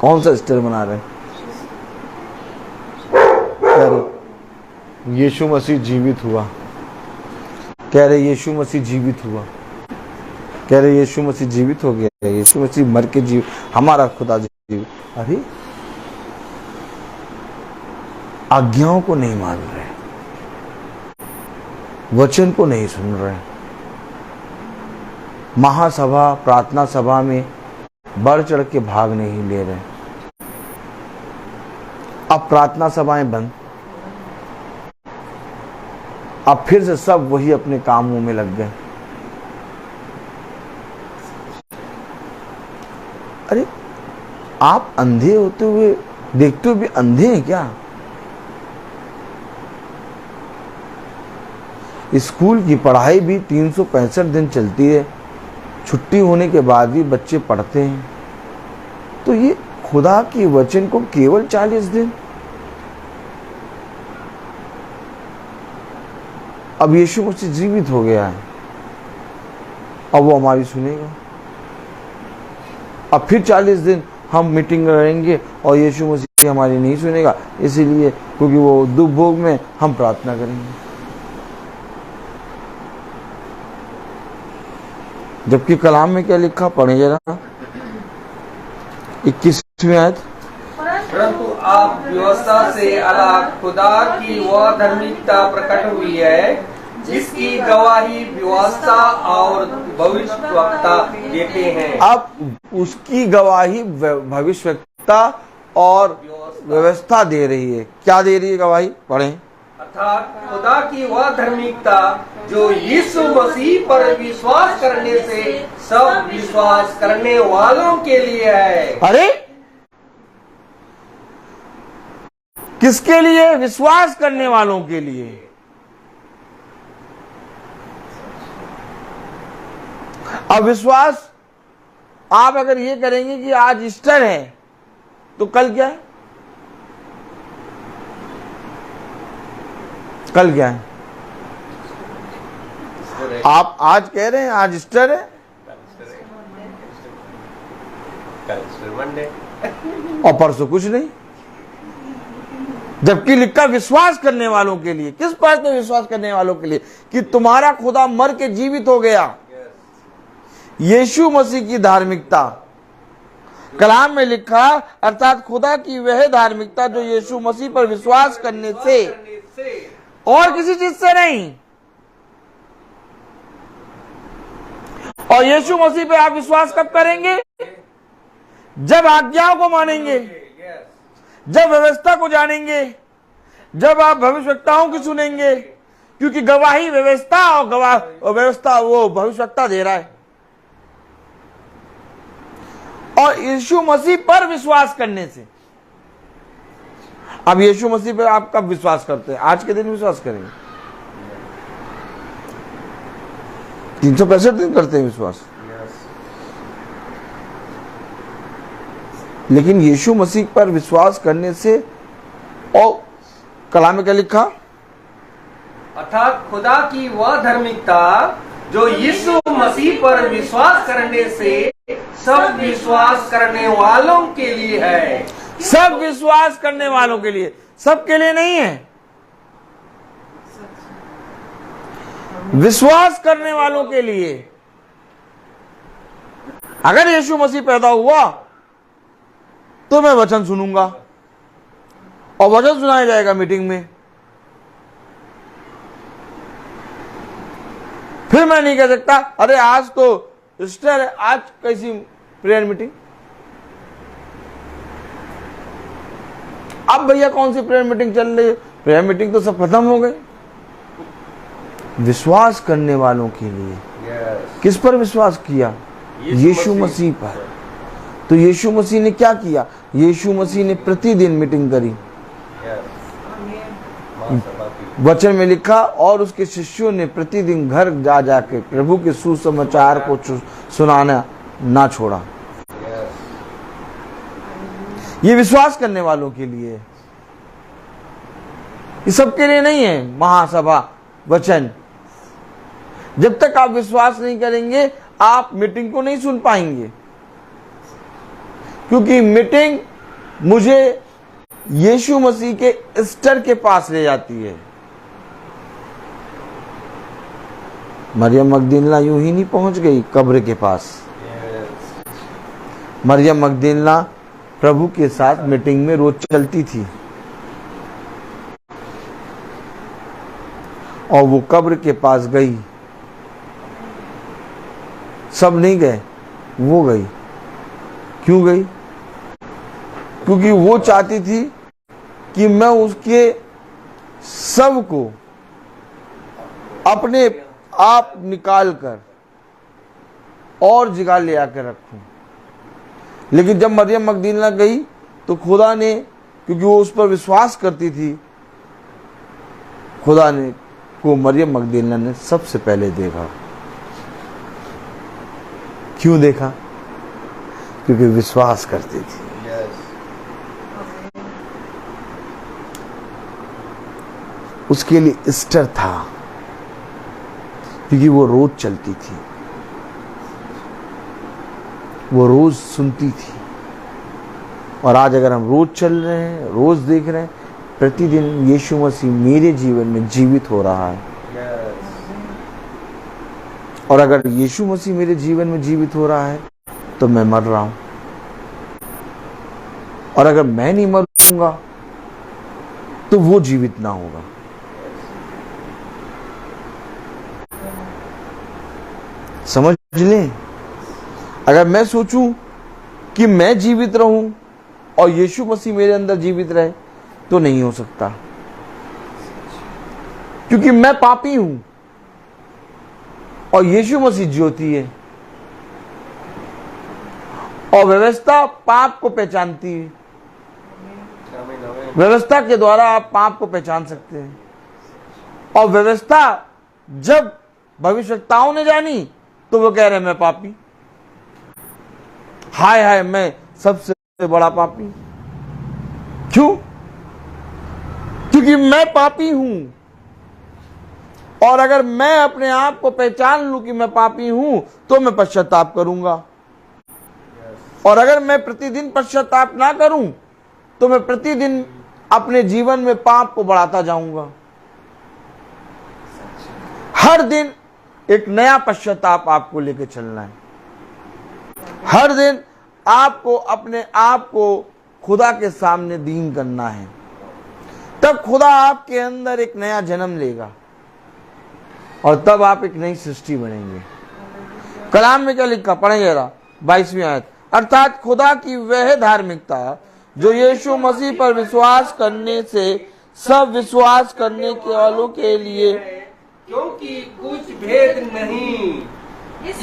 कौन सा ईस्टर मना रहे हैं? कह रहे यीशु मसीह जीवित हुआ, कह रहे यीशु मसीह जीवित हुआ, कह रहे यीशु मसीह जीवित हो गया, यीशु मसीह मर के जीव, हमारा खुदा जीवित। अरे आज्ञाओं को नहीं मान रहे, वचन को नहीं सुन रहे, महासभा प्रार्थना सभा में बढ़ चढ़ के भाग नहीं ले रहे। अब प्रार्थना सभाएं बंद, अब फिर से सब वही अपने कामों में लग गए। अरे आप अंधे होते हुए देखते हुए भी अंधे हैं क्या? स्कूल की पढ़ाई भी 365 दिन चलती है, छुट्टी होने के बाद भी बच्चे पढ़ते हैं, तो ये खुदा के वचन को केवल 40 दिन। अब यीशु मसीह जीवित हो गया है, अब वो हमारी सुनेगा। अब फिर 40 दिन हम मीटिंग करेंगे और यीशु मसीह हमारी नहीं सुनेगा, इसीलिए क्योंकि वो दुख भोग में हम प्रार्थना करेंगे। जबकि कलाम में क्या लिखा, पढ़े जरा 21वीं आयत। परंतु आप व्यवस्था से अलग खुदा की वह धार्मिकता प्रकट हुई है जिसकी गवाही व्यवस्था और भविष्यवक्ता देते हैं। अब उसकी गवाही भविष्यवक्ता और व्यवस्था दे रही है। क्या दे रही है गवाही? पढ़ें। अर्थात खुदा की वह धार्मिकता जो यीशु मसीह पर विश्वास करने से सब विश्वास करने वालों के लिए है। अरे किसके लिए? विश्वास करने वालों के लिए। अब विश्वास, आप अगर ये करेंगे कि आज ईस्टर है तो कल क्या है? कल क्या है? आप आज कह रहे हैं आज ईस्टर है, मंडे और परसों कुछ नहीं। जबकि लिखा विश्वास करने वालों के लिए। किस बात में विश्वास करने वालों के लिए? कि तुम्हारा खुदा मर के जीवित हो गया। यीशु मसीह की धार्मिकता, कलाम में लिखा, अर्थात खुदा की वह धार्मिकता जो यीशु मसीह पर विश्वास करने से और किसी चीज से नहीं। और यीशु मसीह पे आप विश्वास कब करेंगे? जब आज्ञाओं को मानेंगे, जब व्यवस्था को जानेंगे, जब आप भविष्यवक्ताओं की सुनेंगे, क्योंकि गवाही व्यवस्था और व्यवस्था वो भविष्यवक्ता दे रहा है। और यीशु मसीह पर विश्वास करने से। अब यीशु मसीह पर आप कब विश्वास करते हैं? आज के दिन विश्वास करेंगे। 365 दिन करते हैं विश्वास। लेकिन यीशु मसीह पर विश्वास करने से, और कलाम में क्या लिखा, अर्थात खुदा की वह धार्मिकता जो यीशु मसीह पर विश्वास करने से सब विश्वास करने वालों के लिए है। सब विश्वास करने वालों के लिए, सबके लिए नहीं है। विश्वास करने वालों के लिए। अगर यीशु मसीह पैदा हुआ तो मैं वचन सुनूंगा, और वचन सुनाया जाएगा मीटिंग में। फिर मैं नहीं कह सकता अरे आज तो ईस्टर है, आज कैसी प्रेयर मीटिंग। अब भैया कौन सी प्रेयर मीटिंग चल रही है? प्रेयर मीटिंग तो सब खत्म हो गई। विश्वास करने वालों के लिए। किस पर विश्वास किया? यीशु मसीह पर। तो यीशु मसीह ने क्या किया? यीशु मसीह ने प्रतिदिन मीटिंग करी। वचन में लिखा, और उसके शिष्यों ने प्रतिदिन घर जा जाके प्रभु के सुसमाचार को सुनाना ना छोड़ा। ये विश्वास करने वालों के लिए, ये सबके लिए नहीं है। महासभा वचन, जब तक आप विश्वास नहीं करेंगे आप मीटिंग को नहीं सुन पाएंगे, क्योंकि मीटिंग मुझे यीशु मसीह के ईस्टर के पास ले जाती है। मरियम मगदलीना यूं ही नहीं पहुंच गई कब्र के पास। मरियम मगदलीना प्रभु के साथ मीटिंग में रोज चलती थी, और वो कब्र के पास गई। सब नहीं गए, वो गई। क्यों गई? क्योंकि वो चाहती थी कि मैं उसके सब को अपने आप निकाल कर और जगह ले आकर रखूं। लेकिन जब मरियम मगदलीना गई तो खुदा ने, क्योंकि वो उस पर विश्वास करती थी, खुदा ने को मरियम मगदलीना ने सबसे पहले देखा। क्यों देखा? क्योंकि विश्वास करती थी। उसके लिए ईस्टर था, क्योंकि वो रोज चलती थी, वो रोज सुनती थी। और आज अगर हम रोज चल रहे हैं, रोज देख रहे हैं, प्रतिदिन यीशु मसीह मेरे जीवन में जीवित हो रहा है। और अगर यीशु मसीह मेरे जीवन में जीवित हो रहा है तो मैं मर रहा हूं। और अगर मैं नहीं मरूंगा तो वो जीवित ना होगा। समझ लें, अगर मैं सोचूं कि मैं जीवित रहूं और यीशु मसीह मेरे अंदर जीवित रहे तो नहीं हो सकता, क्योंकि मैं पापी हूं और यीशु मसीह ज्योति है। और व्यवस्था पाप को पहचानती है। व्यवस्था के द्वारा आप पाप को पहचान सकते हैं। और व्यवस्था जब भविष्यवक्ताओं ने जानी तो वो कह रहे मैं पापी, हाय हाय मैं सबसे बड़ा पापी। क्यों? क्योंकि मैं पापी हूं। और अगर मैं अपने आप को पहचान लूं कि मैं पापी हूं तो मैं पश्चाताप करूंगा। और अगर मैं प्रतिदिन पश्चाताप ना करूं तो मैं प्रतिदिन अपने जीवन में पाप को बढ़ाता जाऊंगा। हर दिन एक नया पश्चाताप आपको लेके चलना है। हर दिन आपको अपने आप को खुदा के सामने दीन करना है, तब खुदा आपके अंदर एक नया जन्म लेगा और तब आप एक नई सृष्टि बनेंगे। कलाम में क्या लिखा? पढ़ेंगे 22वीं आयत, अर्थात खुदा की वह धार्मिकता जो यीशु मसीह पर विश्वास करने से सब विश्वास करने के वालों के लिए, क्योंकि कुछ भेद नहीं,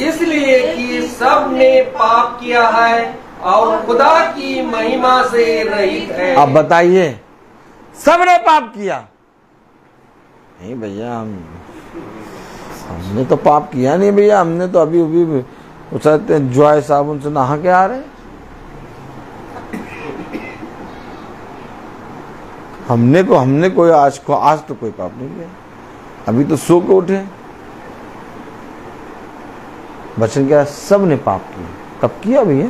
इसलिए कि सब ने पाप किया है और खुदा की महिमा से रहित है। अब बताइए, सबने पाप किया? नहीं भैया, हमने तो पाप किया नहीं भैया, हमने तो अभी अभी उसे जॉय साबुन से नहा के आ रहे हैं। हमने कोई आज तो कोई पाप नहीं किया, अभी तो सो के उठे। वचन क्या, सब ने पाप किया। कब किया भैया?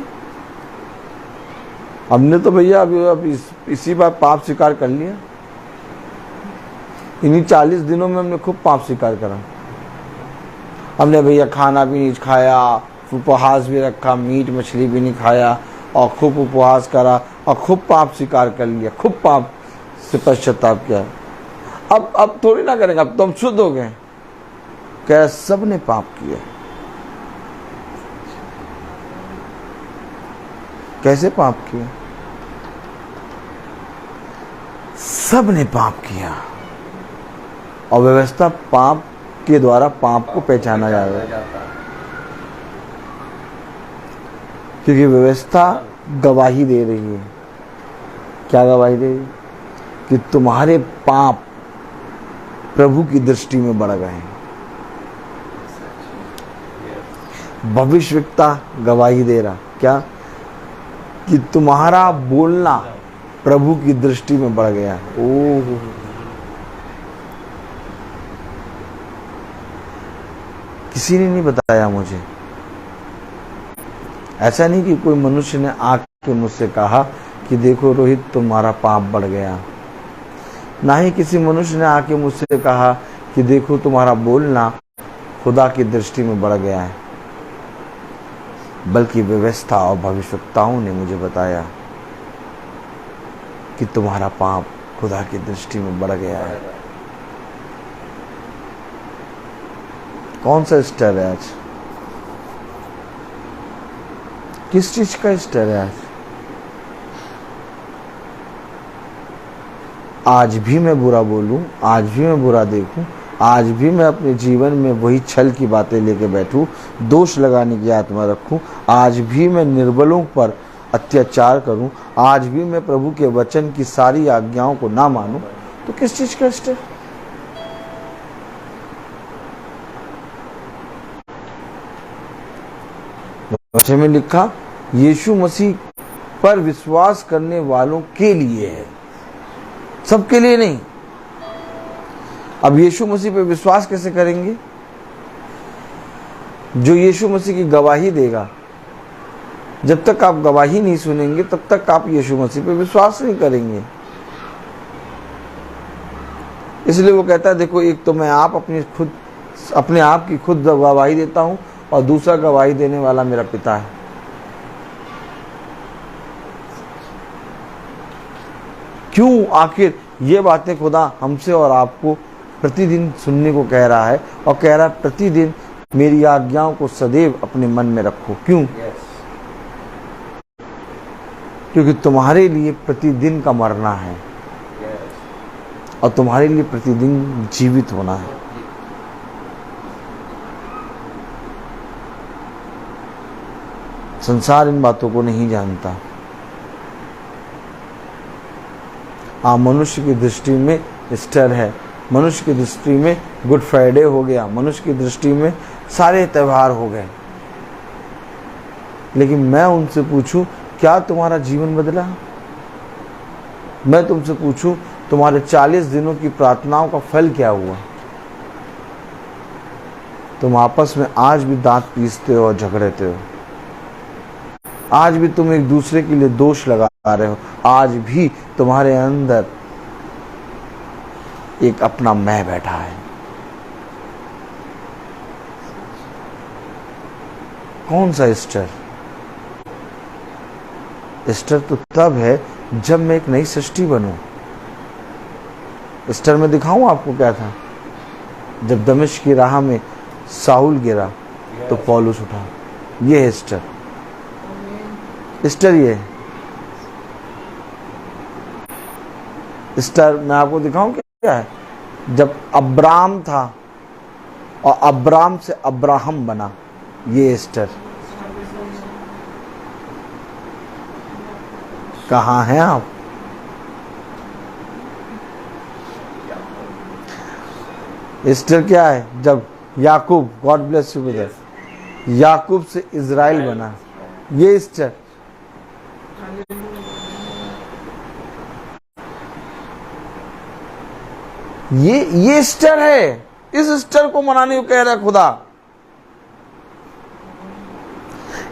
हमने तो भैया अभी इसी बार पाप स्वीकार कर लिया। इन्हीं 40 दिनों में हमने खूब पाप स्वीकार करा। हमने भैया खाना भी नहीं खाया, उपवास भी रखा, मीट मछली भी नहीं खाया, और खूब उपवास करा और खूब पाप स्वीकार कर लिया, खूब पाप से पश्चाताप किया। अब थोड़ी ना करेंगे, अब तो हम शुद्ध हो गए। क्या सब ने पाप किया? कैसे पाप किया? सब ने पाप किया, और व्यवस्था पाप के द्वारा पाप को पहचाना जाता है। क्योंकि व्यवस्था गवाही दे रही है। क्या गवाही दे रही है? कि तुम्हारे पाप प्रभु की दृष्टि में बढ़ गए हैं। भविष्यवक्ता गवाही दे रहा, क्या? कि तुम्हारा बोलना प्रभु की दृष्टि में बढ़ गया। ओह, किसी ने नहीं बताया मुझे। ऐसा नहीं कि कोई मनुष्य ने आके मुझसे कहा कि देखो रोहित तुम्हारा पाप बढ़ गया। ना ही किसी मनुष्य ने आके मुझसे कहा कि देखो तुम्हारा बोलना खुदा की दृष्टि में बढ़ गया है। बल्कि व्यवस्था और भविष्यवक्ताओं ने मुझे बताया कि तुम्हारा पाप खुदा की दृष्टि में बढ़ गया है। कौन सा स्टर है आज? किस चीज का स्टर है आज? आज भी मैं बुरा बोलूं, आज भी मैं बुरा देखूं, आज भी मैं अपने जीवन में वही छल की बातें लेके बैठूं, दोष लगाने की आत्मा रखूं, आज भी मैं निर्बलों पर अत्याचार करूं, आज भी मैं प्रभु के वचन की सारी आज्ञाओं को ना मानूं, तो किस चीज का स्टर? वचन में लिखा यीशु मसीह पर विश्वास करने वालों के लिए है, सबके लिए नहीं। अब यीशु मसीह पे विश्वास कैसे करेंगे? जो यीशु मसीह की गवाही देगा। जब तक आप गवाही नहीं सुनेंगे तब तक आप यीशु मसीह पे विश्वास नहीं करेंगे। इसलिए वो कहता है देखो, एक तो मैं अपने आप की खुद गवाही देता हूं, और दूसरा गवाही देने वाला मेरा पिता है। क्यों आखिर ये बातें खुदा हमसे और आपको प्रतिदिन सुनने को कह रहा है, और कह रहा है प्रतिदिन मेरी आज्ञाओं को सदैव अपने मन में रखो। क्यों? क्योंकि तुम्हारे लिए प्रतिदिन का मरना है, और तुम्हारे लिए प्रतिदिन जीवित होना है। संसार इन बातों को नहीं जानता। मनुष्य की दृष्टि में ईस्टर है, मनुष्य की दृष्टि में गुड फ्राइडे हो गया, मनुष्य की दृष्टि में सारे त्योहार हो गए। लेकिन मैं उनसे पूछूं, क्या तुम्हारा जीवन बदला? मैं तुमसे पूछूं, तुम्हारे 40 दिनों की प्रार्थनाओं का फल क्या हुआ? तुम आपस में आज भी दांत पीसते हो और झगड़ते हो, आज भी तुम एक दूसरे के लिए दोष लगा रहे हो, आज भी तुम्हारे अंदर एक अपना मैं बैठा है। कौन सा ईस्टर? ईस्टर तो तब है जब मैं एक नई सृष्टि बनूं। ईस्टर में दिखाऊं आपको क्या था? जब दमिश्क की राह में साउल गिरा तो पौलुस उठा। ये है ईस्टर। ईस्टर ये है। ईस्टर मैं आपको दिखाऊं क्या है? जब अब्राम था और अब्राम से अब्राहम बना, ये ईस्टर। कहाँ हैं आप? ईस्टर क्या है? जब याकूब, गॉड ब्लेस यू ब्रदर, याकूब से इज़राइल बना। ये ईस्टर, ये ईस्टर है। इस ईस्टर को मनाने को कह रहा है खुदा।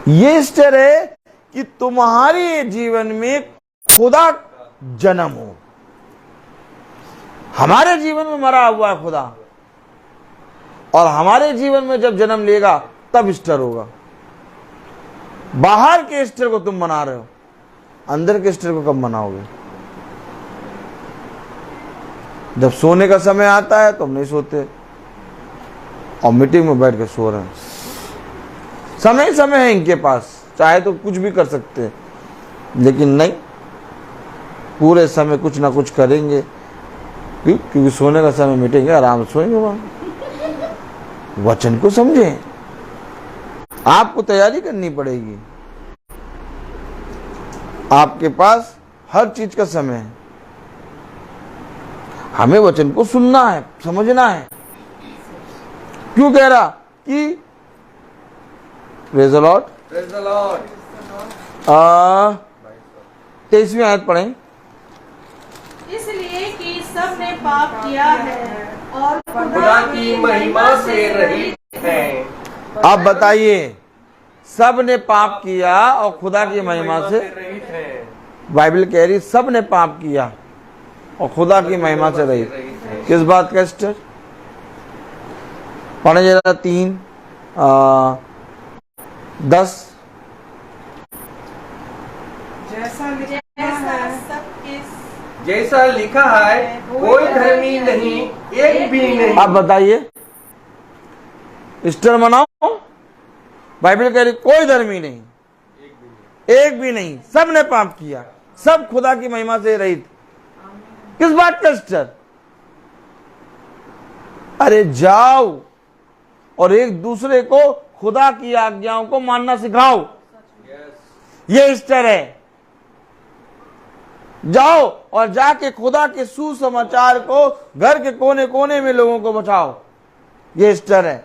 ये ईस्टर है कि तुम्हारे जीवन में खुदा जन्म हो। हमारे जीवन में मरा हुआ है खुदा, और हमारे जीवन में जब जन्म लेगा तब ईस्टर होगा। बाहर के ईस्टर को तुम मना रहे हो, अंदर के ईस्टर को कब मनाओगे? जब सोने का समय आता है तो हम नहीं सोते और मीटिंग में बैठ के सो रहे हैं। समय समय है इनके पास, चाहे तो कुछ भी कर सकते हैं, लेकिन नहीं, पूरे समय कुछ ना कुछ करेंगे। क्योंकि सोने का समय मीटिंग है, आराम से सोएंगे वहां। वचन को समझें, आपको तैयारी करनी पड़ेगी। आपके पास हर चीज का समय है, हमें वचन को सुनना है, समझना है। क्यों कह रहा कि प्रेज़ द लॉर्ड, 23वीं आयत पढ़ें। इसलिए कि सब ने पाप किया है और खुदा की महिमा से रहित हैं। अब बताइए, सब ने पाप किया और खुदा की महिमा से रहित हैं। बाइबल कह रही सब ने पाप किया और खुदा की महिमा से रहित। किस बात का स्टर? पढ़े जरा 3:10। जैसा लिखा है, कोई धर्मी नहीं, एक भी नहीं। अब बताइए, ईस्टर मनाओ, बाइबल कह रही कोई धर्मी नहीं, एक भी नहीं, सब ने पाप किया, सब खुदा की महिमा से रहित। किस बात का ईस्टर? अरे जाओ और एक दूसरे को खुदा की आज्ञाओं को मानना सिखाओ, ये ईस्टर है। जाओ और जाके खुदा के सुसमाचार को घर के कोने कोने में लोगों को बचाओ, ये ईस्टर है।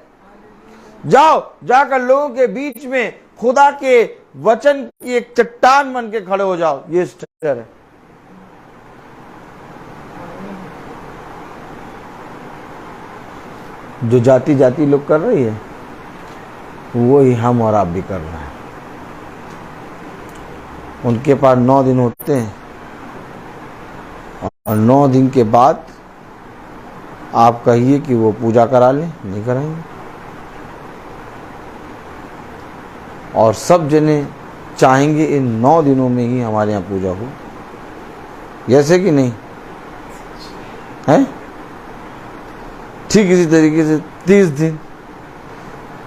जाओ, जाकर लोगों के बीच में खुदा के वचन की एक चट्टान बन के खड़े हो जाओ, ये ईस्टर है। जो जाति जाति लोग कर रही है, वो ही हम और आप भी कर रहे हैं। उनके पास 9 दिन होते हैं और 9 दिन के बाद आप कहिए कि वो पूजा करा लें, नहीं कराएंगे। और सब जने चाहेंगे इन 9 दिनों में ही हमारे यहाँ पूजा हो, जैसे कि नहीं है। ठीक इसी तरीके से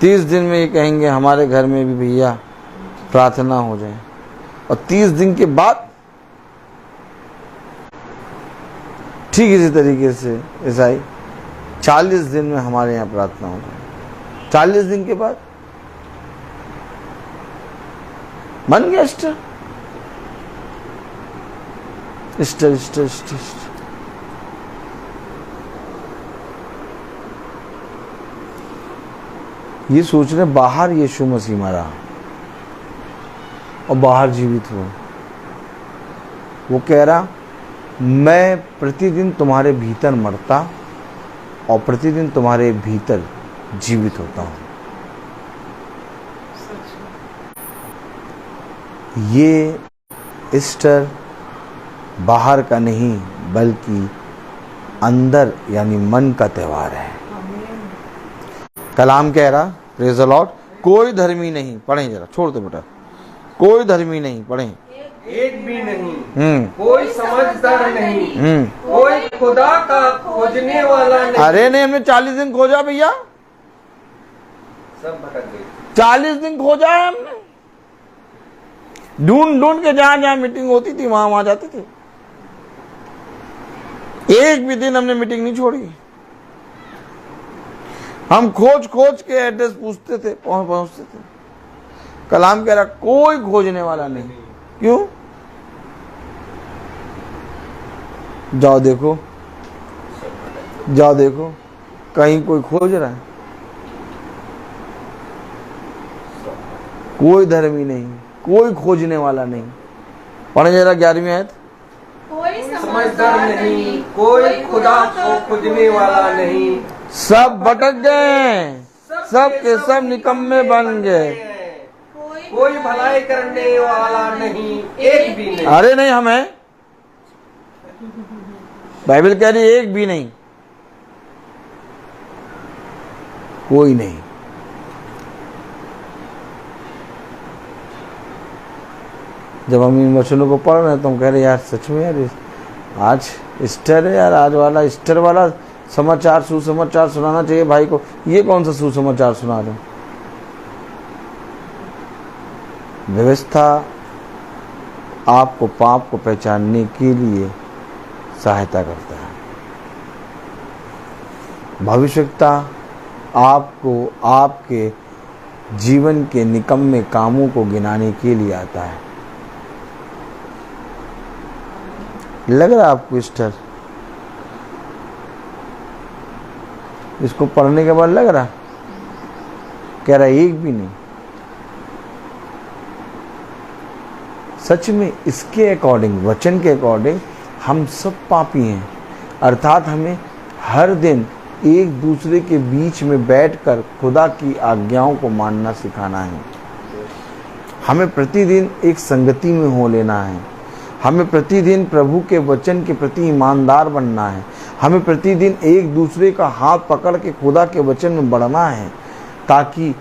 30 दिन में ये कहेंगे हमारे घर में भी भैया प्रार्थना हो जाए, और 30 दिन के बाद ठीक इसी तरीके से ईसाई 40 दिन में हमारे यहाँ प्रार्थना हो जाए। 40 दिन के बाद बन गया Easter. Easter Easter Easter Easter. ये सोच रहे बाहर यीशु मसीह मरा और बाहर जीवित हुआ। वो कह रहा मैं प्रतिदिन तुम्हारे भीतर मरता और प्रतिदिन तुम्हारे भीतर जीवित होता हूं। ये ईस्टर बाहर का नहीं बल्कि अंदर यानी मन का त्योहार है। कलाम कह रहा प्रेज़ द लॉर्ड, कोई धर्मी नहीं, पढ़ें जरा, छोड़ दो बेटा, कोई धर्मी नहीं, पढ़ें, एक भी नहीं, कोई समझदार नहीं, कोई खुदा का खोजने वाला नहीं। अरे नहीं, हमने 40 दिन खोजा भैया, सब भटक गए। 40 दिन खोजा है हमने, ढूंढ ढूंढ के जहां जहां मीटिंग होती थी वहां वहां जाते थे। एक भी दिन हमने मीटिंग नहीं छोड़ी। हम खोज खोज के एड्रेस पूछते थे, पहुंचते थे। कलाम कह रहा कोई खोजने वाला नहीं। क्यों? जाओ देखो, जाओ देखो, कहीं कोई खोज रहा है? कोई धर्मी नहीं, कोई खोजने वाला नहीं। पढ़े जरा 11वीं आयत। कोई समझदार नहीं, कोई खुदा को खोजने वाला नहीं, सब भटक गए, सब के सब निकम्मे बन गए। कोई भलाई करने वाला नहीं, एक भी नहीं। अरे नहीं, हम हैं, बाइबल कह रही एक भी नहीं, कोई नहीं। जब हम इन वचनों को पढ़ रहे हैं तो हम कह रहे यार सच में यार आज ईस्टर है यार, आज वाला ईस्टर वाला समाचार सुसमाचार सुनाना चाहिए भाई को। ये कौन सा सुसमाचार सुना रहे? व्यवस्था आपको पाप को पहचानने के लिए सहायता करता है। भविष्यवक्ता आपको आपके जीवन के निकम्मे कामों को गिनाने के लिए आता है। लग रहा है आपको ईस्टर? इसको पढ़ने के बाद लग रहा? कह रहा एक भी नहीं। सच में इसके अकॉर्डिंग, वचन के अकॉर्डिंग हम सब पापी हैं। अर्थात हमें हर दिन एक दूसरे के बीच में बैठकर खुदा की आज्ञाओं को मानना सिखाना है। हमें प्रतिदिन एक संगति में हो लेना है। हमें प्रतिदिन प्रभु के वचन के प्रति ईमानदार बनना है। हमें प्रतिदिन एक दूसरे का हाथ पकड़ के खुदा के वचन में बढ़ना है, ताकि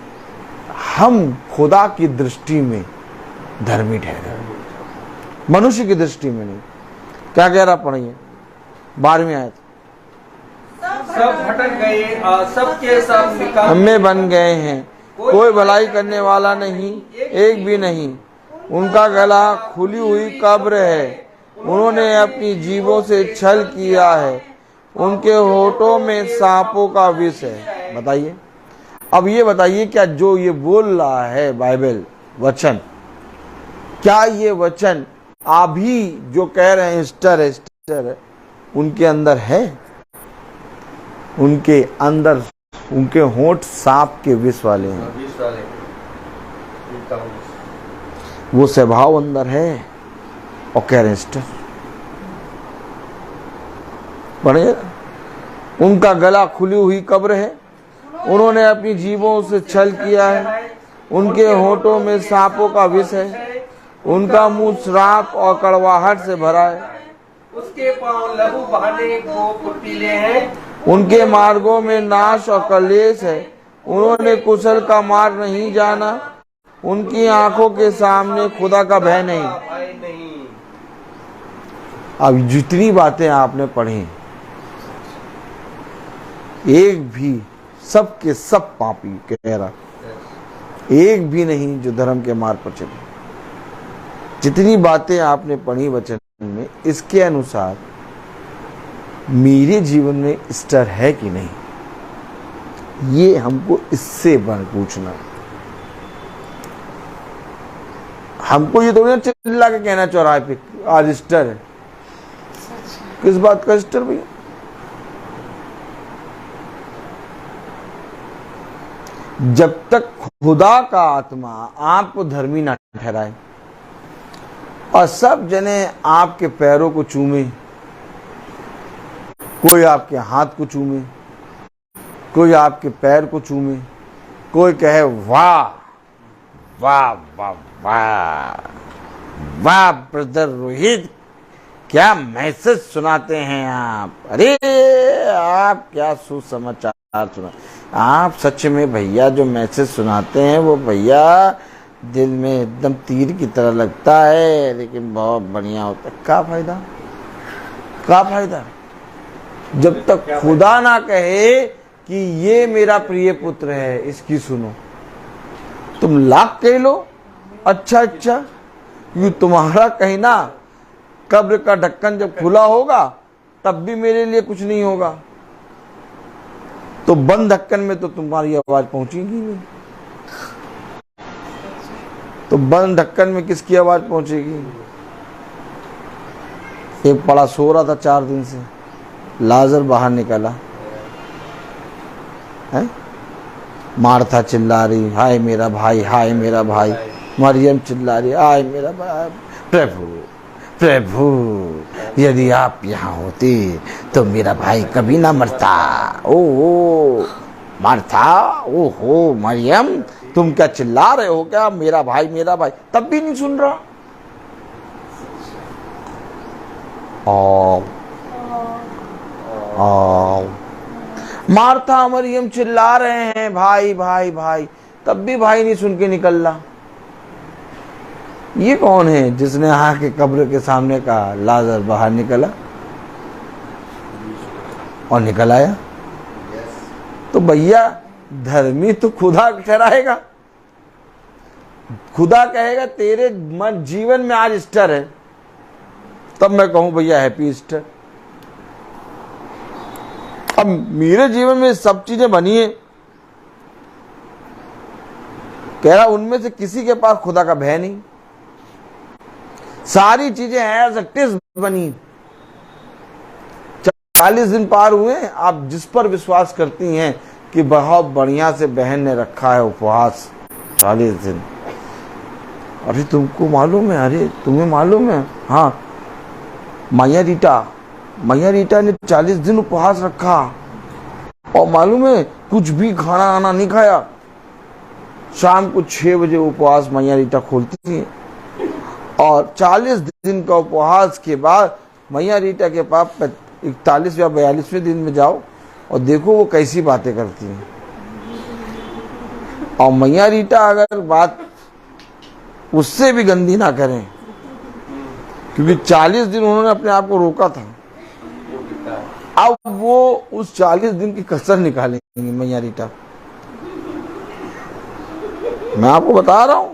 हम खुदा की दृष्टि में धर्मी ठहरे, मनुष्य की दृष्टि में नहीं। क्या कह रहा पढ़िए 12वीं आयत। सब भटक गए और सबके सब निकम्मे बन गए हैं, कोई भलाई करने वाला नहीं, एक भी नहीं। उनका गला खुली हुई कब्र है, उन्होंने अपनी जीभों से छल किया है, उनके होठों में सांपों का विष है। बताइए, अब ये बताइए, क्या जो ये बोल रहा है बाइबल वचन, क्या ये वचन अभी जो कह रहे हैं ईस्टर है, उनके अंदर है? उनके अंदर उनके होंठ सांप के विष वाले हैं, वो स्वभाव अंदर है और कह रहे हैं ईस्टर। पढ़िए, उनका गला खुली हुई कब्र है, उन्होंने अपनी जीभों से छल किया है, उनके होठों में सांपों का विष है, उनका मुंह श्राप और कड़वाहट से भरा है, उसके पांव लहू बहाने को फुर्तीले हैं, उनके मार्गों में नाश और कलेश है, उन्होंने कुशल का मार्ग नहीं जाना, उनकी आंखों के सामने खुदा का भय नहीं। अब जितनी बातें आपने पढ़ी, एक भी, सब के सब पापी कह रहा, एक भी नहीं जो धर्म के मार्ग पर चले। जितनी बातें आपने पढ़ी वचन में, इसके अनुसार मेरे जीवन में ईस्टर है कि नहीं, ये हमको इससे पूछना। हमको ये थोड़ी चिल्ला के कहना चौराहे पे आज ईस्टर है। किस बात का ईस्टर भैया? जब तक खुदा का आत्मा आपको धर्मी ना ठहराए और सब जने आपके पैरों को चूमे, कोई आपके हाथ को चूमे, कोई आपके पैर को चूमे, कोई कहे वाह वाह वाह वाह वाह ब्रदर रोहित, क्या मैसेज सुनाते हैं आप, अरे आप क्या सुसमाचार सुना, आप सच में भैया जो मैसेज सुनाते हैं वो भैया दिल में एकदम तीर की तरह लगता है, लेकिन बहुत बढ़िया होता है। क्या फायदा, क्या फायदा जब तक खुदा ना कहे कि ये मेरा प्रिय पुत्र है, इसकी सुनो। तुम लाख कह लो अच्छा, क्योंकि तुम्हारा कहना, कब्र का ढक्कन जब खुला होगा तब भी मेरे लिए कुछ नहीं होगा, तो बंद ढक्कन में तो तुम्हारी आवाज पहुंचेगी नहीं। तो बंद ढक्कन में किसकी आवाज पहुंचेगी? एक बड़ा सो रहा था 4 दिन से, लाजर बाहर निकला है, मार्था चिल्ला रही, हाय मेरा भाई, हाय मेरा भाई। मरियम चिल्ला रही, आय मेरा बाप, प्रभु प्रभु, यदि आप यहाँ होते तो मेरा भाई कभी ना मरता। ओ मार्था, ओहो मरियम, तुम क्या चिल्ला रहे हो क्या, मेरा भाई मेरा भाई, तब भी नहीं सुन रहा। मार्था मरियम चिल्ला रहे हैं भाई भाई भाई, तब भी भाई नहीं सुन के निकल रहा। ये कौन है जिसने आके कब्र के सामने कहा लाजर बाहर निकला और निकल आया? तो भैया धर्मी तो खुदा ठहराएगा, खुदा कहेगा तेरे मन जीवन में आज ईस्टर है, तब मैं कहूं भैया हैप्पी ईस्टर। अब मेरे जीवन में सब चीजें बनी है, कह रहा उनमें से किसी के पास खुदा का भय नहीं, सारी चीजें एज इट इज बनी। 40 दिन पार हुए, आप जिस पर विश्वास करती हैं कि बहुत बढ़िया से बहन ने रखा है उपवास 40 दिन। अरे तुमको मालूम है, अरे तुम्हें मालूम है, हाँ मैया रीटा ने 40 दिन उपवास रखा, और मालूम है कुछ भी खाना आना नहीं खाया। शाम को 6 बजे उपवास मैया रीटा खोलती थी, और 40 दिन का उपवास के बाद मैया रीटा के पास 41 या 42वें दिन में जाओ और देखो वो कैसी बातें करती हैं। और मैया रीटा अगर बात उससे भी गंदी ना करें, क्योंकि 40 दिन उन्होंने अपने आप को रोका था, अब वो उस 40 दिन की कसर निकालेंगे मैया रीटा। मैं आपको बता रहा हूं,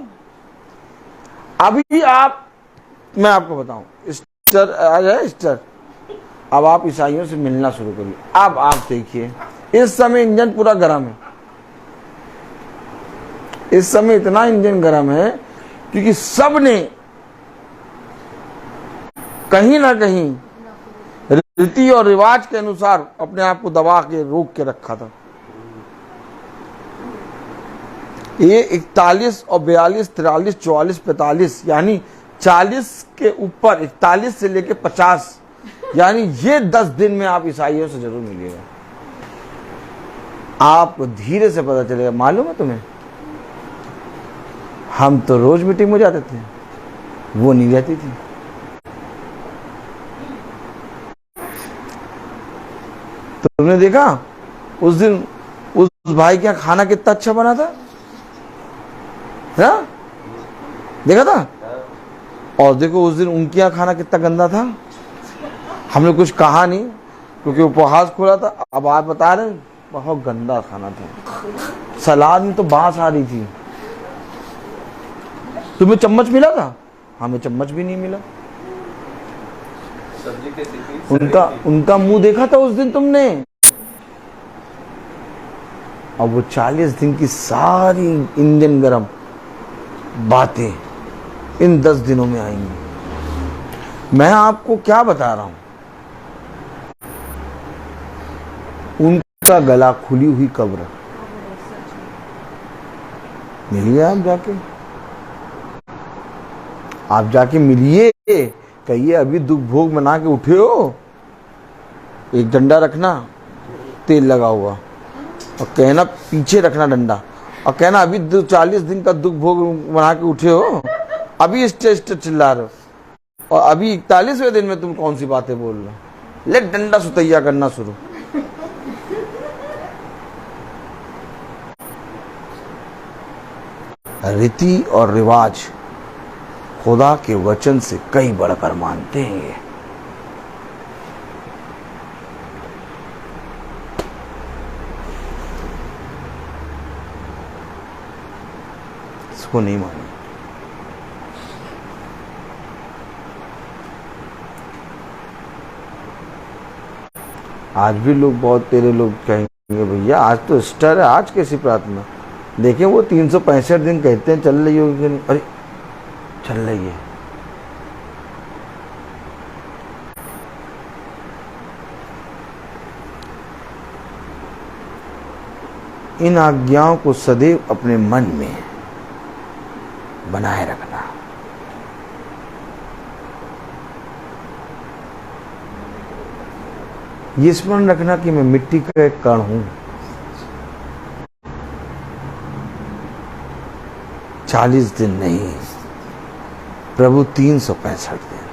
अभी मैं आपको बताऊं, ईस्टर आ जाए ईस्टर, अब आप ईसाइयों से मिलना शुरू करिए। अब आप देखिए इस समय इंजन पूरा गर्म है, इस समय इतना इंजन गर्म है क्योंकि सब ने कहीं ना कहीं रीति और रिवाज के अनुसार अपने आप को दबा के रोक के रखा था। ये 41 और 42, 43, 44, 45 यानी 40 के ऊपर 41 से लेके 50, यानी ये 10 दिन में आप ईसाइयों से जरूर मिलिएगा। आपको धीरे से पता चलेगा। मालूम है तुम्हें, हम तो रोज मीटिंग में जाते थे, वो नहीं जाती थी। तो तुमने देखा उस दिन उस भाई का खाना कितना अच्छा बना था, हा? देखा था? और देखो उस दिन उनके यहाँ खाना कितना गंदा था। हमने कुछ कहा नहीं क्योंकि उपवास खोला था। अब आप बता रहे बहुत गंदा खाना था, सलाद में तो बांस आ रही थी। तुम्हें चम्मच मिला था? हमें चम्मच भी नहीं मिला। उनका मुंह देखा था उस दिन तुमने। अब वो 40 दिन की सारी इंजन गरम बातें इन 10 दिनों में आएंगी। मैं आपको क्या बता रहा हूं, उनका गला खुली हुई कब्र। मिलिए आप जाके मिलिए, कहिए अभी दुख भोग मना के उठे हो, एक डंडा रखना तेल लगा हुआ और कहना पीछे रखना डंडा, और कहना अभी 40 दिन का दुख भोग मना के उठे हो, अभी इष्ट चिल्ला रहे हो, और अभी 41वें दिन में तुम कौन सी बातें बोल रहे हो। ले डंडा सुतैया करना शुरू। रीति और रिवाज खुदा के वचन से कई बढ़कर मानते हैं ये। इसको नहीं माने। आज भी लोग बहुत तेरे लोग कहेंगे भैया आज तो ईस्टर है, आज कैसी प्रार्थना। देखें वो 365 दिन कहते हैं, चल रही होगी कि नहीं? अरे चल रही है। इन आज्ञाओं को सदैव अपने मन में बनाए रखना। ये स्मरण रखना कि मैं मिट्टी का एक कण हूं। 40 दिन नहीं, प्रभु 365 दिन।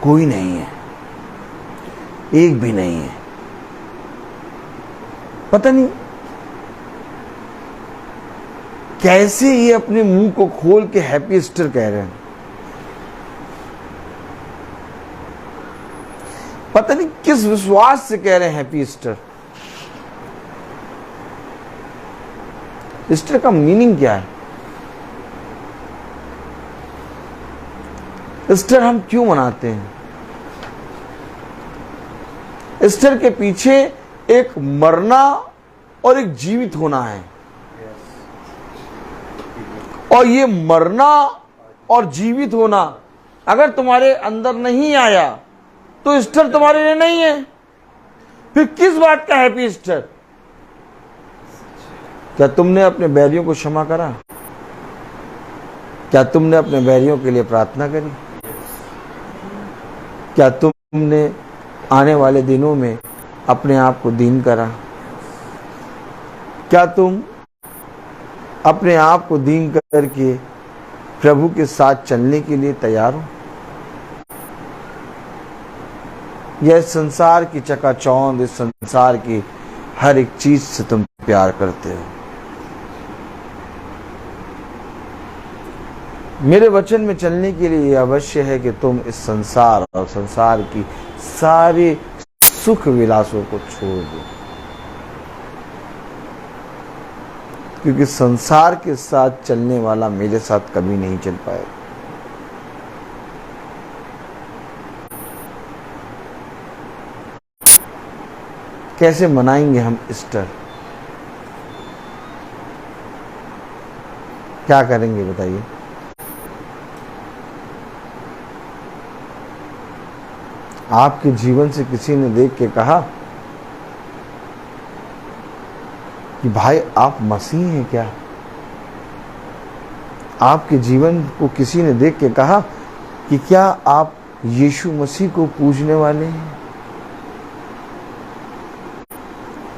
कोई नहीं है, एक भी नहीं है। पता नहीं कैसे ये अपने मुंह को खोल के हैप्पी ईस्टर कह रहे हैं। पता नहीं किस विश्वास से कह रहे हैं हैप्पी ईस्टर। ईस्टर का मीनिंग क्या है? ईस्टर हम क्यों मनाते हैं? ईस्टर के पीछे एक मरना और एक जीवित होना है। और ये मरना और जीवित होना अगर तुम्हारे अंदर नहीं आया तो ईस्टर तुम्हारे लिए नहीं है। फिर किस बात का हैप्पी ईस्टर? क्या तुमने अपने बैरियों को क्षमा करा? क्या तुमने अपने बैरियों के लिए प्रार्थना करी? क्या तुमने आने वाले दिनों में अपने आप को दीन करा? क्या तुम अपने आप को दीन करके प्रभु के साथ चलने के लिए तैयार हो? यह संसार की चकाचौंध, इस संसार की हर एक चीज से तुम प्यार करते हो। मेरे वचन में चलने के लिए यह अवश्य है कि तुम इस संसार और संसार की सारी सुख विलासों को छोड़ दो, क्योंकि संसार के साथ चलने वाला मेरे साथ कभी नहीं चल पाएगा। कैसे मनाएंगे हम ईस्टर? क्या करेंगे बताइए? आपके जीवन से किसी ने देख के कहा कि भाई आप मसीह हैं क्या? आपके जीवन को किसी ने देख के कहा कि क्या आप यीशु मसीह को पूजने वाले हैं?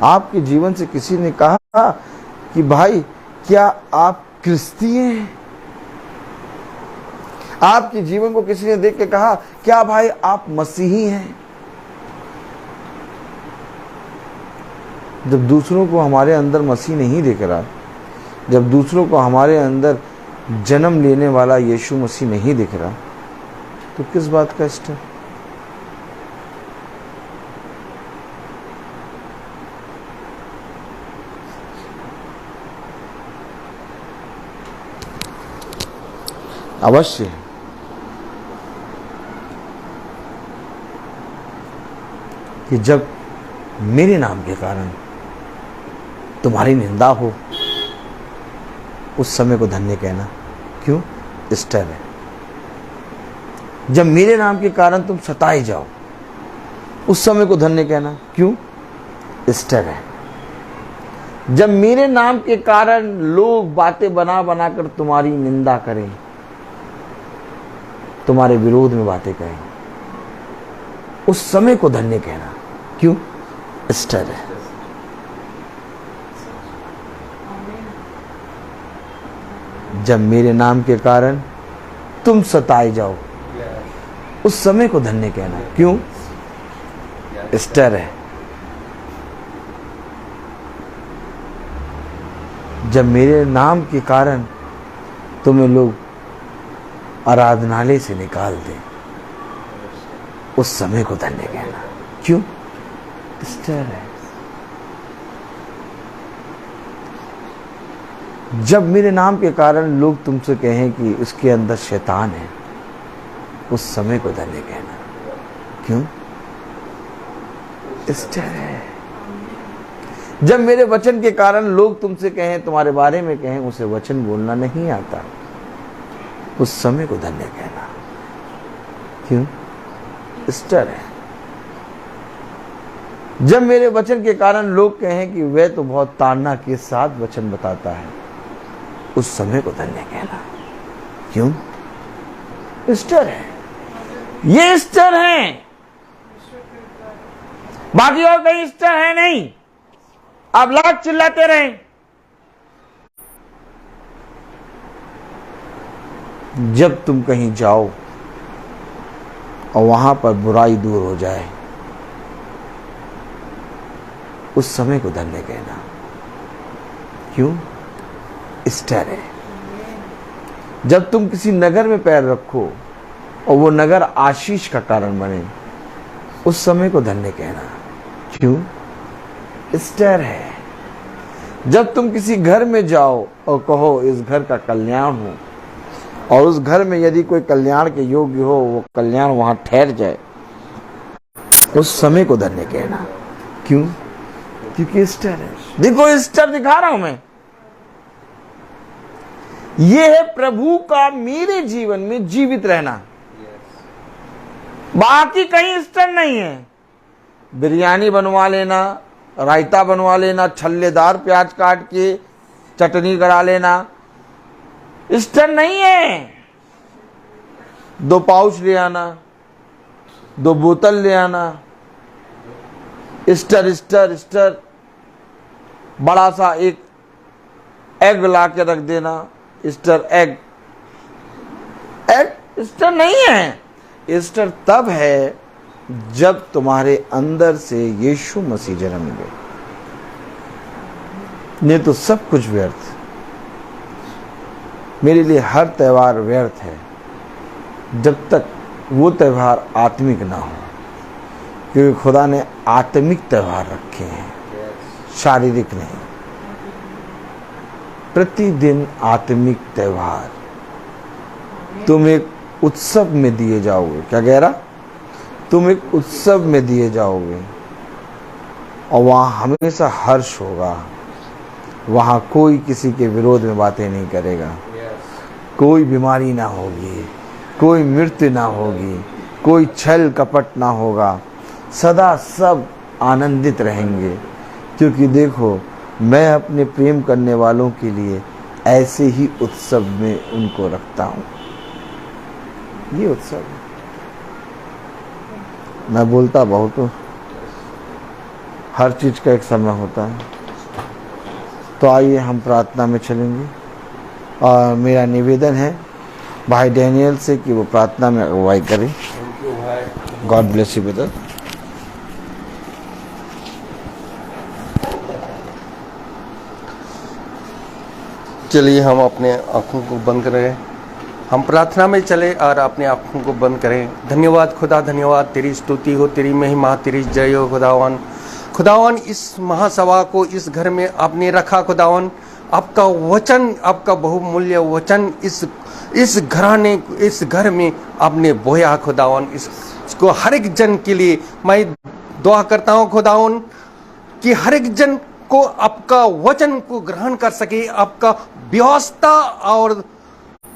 आपके जीवन से किसी ने कहा कि भाई क्या आप क्रिस्ती हैं? आपके जीवन को किसी ने देख के कहा क्या भाई आप मसीही हैं? जब दूसरों को हमारे अंदर मसीह नहीं दिख रहा, जब दूसरों को हमारे अंदर जन्म लेने वाला यीशु मसीह नहीं दिख रहा, तो किस बात का ईस्टर? अवश्य कि जब मेरे नाम के कारण तुम्हारी निंदा हो, उस समय को धन्य कहना। क्यों? ईस्टर है। जब मेरे नाम के कारण तुम सताए जाओ, उस समय को धन्य कहना। क्यों? ईस्टर है। जब मेरे नाम के कारण लोग बातें बना बना कर तुम्हारी निंदा करें, तुम्हारे विरोध में बातें कहें, उस समय को धन्य कहना। क्यों? ईस्टर है। जब मेरे नाम के कारण तुम सताए जाओ, उस समय को धन्य कहना। क्यों? ईस्टर है। जब मेरे नाम के कारण तुम्हें लोग आराधनालय से निकाल दें, उस समय को धन्य कहना। क्यों? ईस्टर है। जब मेरे नाम के कारण लोग तुमसे कहें कि उसके अंदर शैतान है, उस समय को धन्य कहना। क्यों? ईस्टर है। जब मेरे वचन के कारण लोग तुमसे कहें, तुम्हारे बारे में कहें उसे वचन बोलना नहीं आता, उस समय को धन्य कहना। क्यों? ईस्टर है। जब मेरे वचन के कारण लोग कहें कि वह तो बहुत ताड़ना के साथ वचन बताता है, उस समय को धन्य कहना। क्यों? ईस्टर है, ये ईस्टर है, बाकी और कहीं ईस्टर है नहीं। आप लाख चिल्लाते रहें, जब तुम कहीं जाओ और वहां पर बुराई दूर हो जाए, उस समय को धन्य कहना। क्यों? ईस्टर है। जब तुम किसी नगर में पैर रखो और वो नगर आशीष का कारण बने, उस समय को धन्य कहना। क्यों? ईस्टर है। जब तुम किसी घर में जाओ और कहो इस घर का कल्याण हो, और उस घर में यदि कोई कल्याण के योग्य हो, वो कल्याण वहां ठहर जाए, उस समय को धन्य कहना। क्यों? क्योंकि ईस्टर है। देखो ईस्टर दिखा रहा हूं मैं, ये है प्रभु का मेरे जीवन में जीवित रहना। बाकी कहीं ईस्टर नहीं है। बिरयानी बनवा लेना, रायता बनवा लेना, छल्लेदार प्याज काट के चटनी करा लेना, ईस्टर नहीं है। 2 पाउच ले आना, 2 बोतल ले आना, ईस्टर ईस्टर ईस्टर। बड़ा सा एक एग ला के रख देना, ईस्टर एग। एग ईस्टर नहीं है। ईस्टर तब है जब तुम्हारे अंदर से यीशु मसीह जन्म ले, नहीं तो सब कुछ व्यर्थ। मेरे लिए हर त्यौहार व्यर्थ है जब तक वो त्यौहार आत्मिक ना हो, क्योंकि खुदा ने आत्मिक त्यौहार रखे हैं, शारीरिक नहीं। प्रतिदिन आत्मिक त्यौहार तुम एक उत्सव में दिए जाओगे। क्या कह रहा? तुम एक उत्सव में दिए जाओगे और वहां हमेशा हर्ष होगा। वहां कोई किसी के विरोध में बातें नहीं करेगा, कोई बीमारी ना होगी, कोई मृत्यु ना होगी, कोई छल कपट ना होगा। सदा सब आनंदित रहेंगे, क्योंकि देखो मैं अपने प्रेम करने वालों के लिए ऐसे ही उत्सव में उनको रखता हूं। ये उत्सव है। मैं बोलता बहुत हूं, हर चीज का एक समय होता है। तो आइए हम प्रार्थना में चलेंगे, और मेरा निवेदन है भाई डैनियल से कि वो प्रार्थना में अगुवाई करें। God bless you brother. चलिए हम अपने आँखों को बंद करें, हम प्रार्थना में चले और अपने आँखों को बंद करें। धन्यवाद खुदा, धन्यवाद, तेरी स्तुति हो, तेरी महिमा, तेरी जय हो खुदावन। खुदावन इस महासभा को इस घर में आपने रखा खुदावन। आपका वचन, आपका बहुमूल्य वचन इस घराने, इस घर में आपने बोया खुदावन। इसको हर एक जन के लिए मैं दुआ करता हूँ खुदावन कि हर एक जन को आपका वचन को ग्रहण कर सके, आपका व्यवस्था और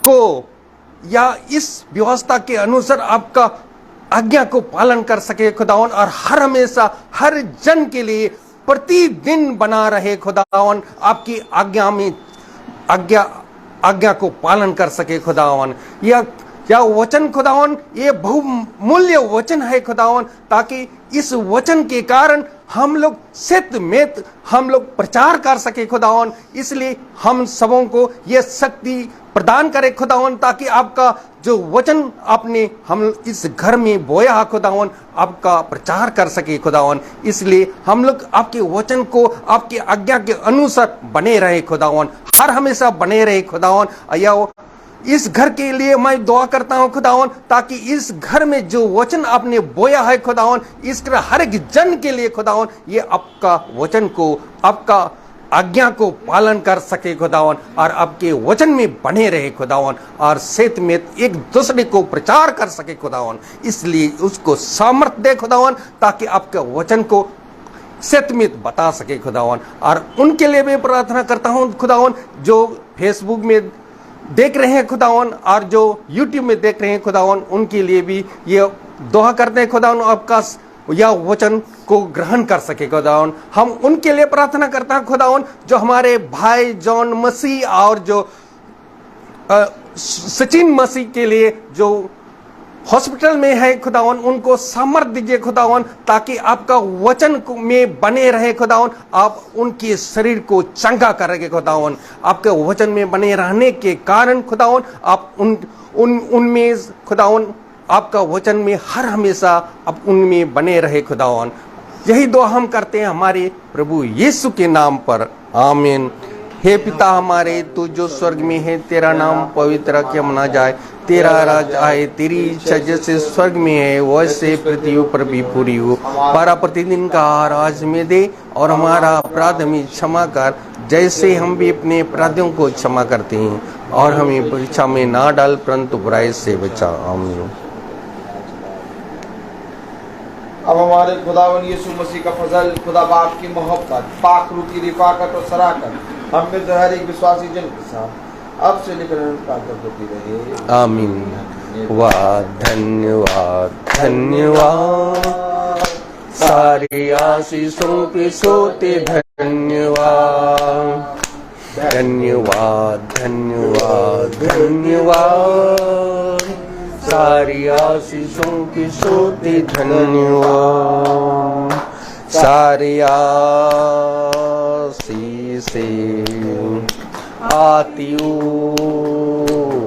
को या इस व्यवस्था के अनुसार आपका आज्ञा को पालन कर सके खुदावन, और हर हमेशा हर जन के लिए प्रतिदिन बना रहे खुदावन। आपकी आज्ञा में आज्ञा को पालन कर सके खुदावन। यह वचन खुदावन, ये बहुमूल्य वचन है खुदावन, ताकि इस वचन के कारण हम लोग सत्यमेत हम लोग प्रचार कर सके खुदावन। इसलिए हम सबों को ये शक्ति प्रदान करे खुदावन, ताकि आपका जो वचन आपने हम इस घर में बोया खुदावन, आपका प्रचार कर सके खुदावन। इसलिए हम लोग आपके वचन को आपकी आज्ञा के अनुसार बने रहे खुदावन, हर हमेशा बने रहे खुदावन। या इस घर के लिए मैं दुआ करता हूं खुदावन, ताकि इस घर में जो वचन आपने बोया है खुदावन, इस हर एक जन के लिए खुदावन, ये आपका वचन को, आपका आज्ञा को पालन कर सके खुदावन, और आपके वचन में बने रहे खुदावन, और सेत में एक दूसरे को प्रचार कर सके खुदावन। इसलिए उसको सामर्थ्य दे खुदावन, ताकि आपके वचन को सत्यमित बता सके खुदावन। और उनके लिए भी प्रार्थना करता हूं खुदावन, जो फेसबुक में देख रहे हैं खुदावन और जो यूट्यूब में देख रहे हैं खुदावन, उनके लिए भी ये दुआ करते हैं खुदावन, आपका यह वचन को ग्रहण कर सके खुदावन। हम उनके लिए प्रार्थना करते हैं खुदावन जो हमारे भाई जॉन मसीह और जो सचिन मसीह के लिए जो हॉस्पिटल में है खुदावन, उनको सामर्थ्य दीजिए खुदावन, ताकि आपका वचन में बने रहे खुदावन। आप उनके शरीर को चंगा करेंगे खुदावन। आपके वचन में बने रहने के कारण खुदावन आप उनमें खुदावन, आपका वचन में हर हमेशा आप उनमें बने रहे खुदावन। यही दुआ हम करते हैं हमारे प्रभु यीशु के नाम पर, आमीन। हे पिता हमारे, तू जो स्वर्ग में है, तेरा नाम पवित्र क्या मना जाए, तेरा राज आए, तेरी इच्छा जैसे स्वर्ग में है वैसे पृथ्वी पर भी पूरी हो। हमारा प्रतिदिन का आहार आज में दे, और हमारा अपराध हमें क्षमा कर, जैसे हम भी अपने अपराधियों को क्षमा करते हैं, और हमें परीक्षा में ना डाल, परंतु बुराई से बचा, आमीन। अब हमारे खुदावन यीशु मसीह का फजल, खुदा बाप की मोहब्बत, पाक रूह की रिफाकत और सराकत हम में तो हर एक विश्वासी जन के साथ अब से लेकर होती रहे, आमीन। वाह धन्यवाद धन्यवाद, सारी आशीषों के सोते धन्यवाद, धन्यवाद धन्यवाद धन्यवाद, सारी आशीषों के सोते धन्यवाद, सारी आशीषें आती ऊपर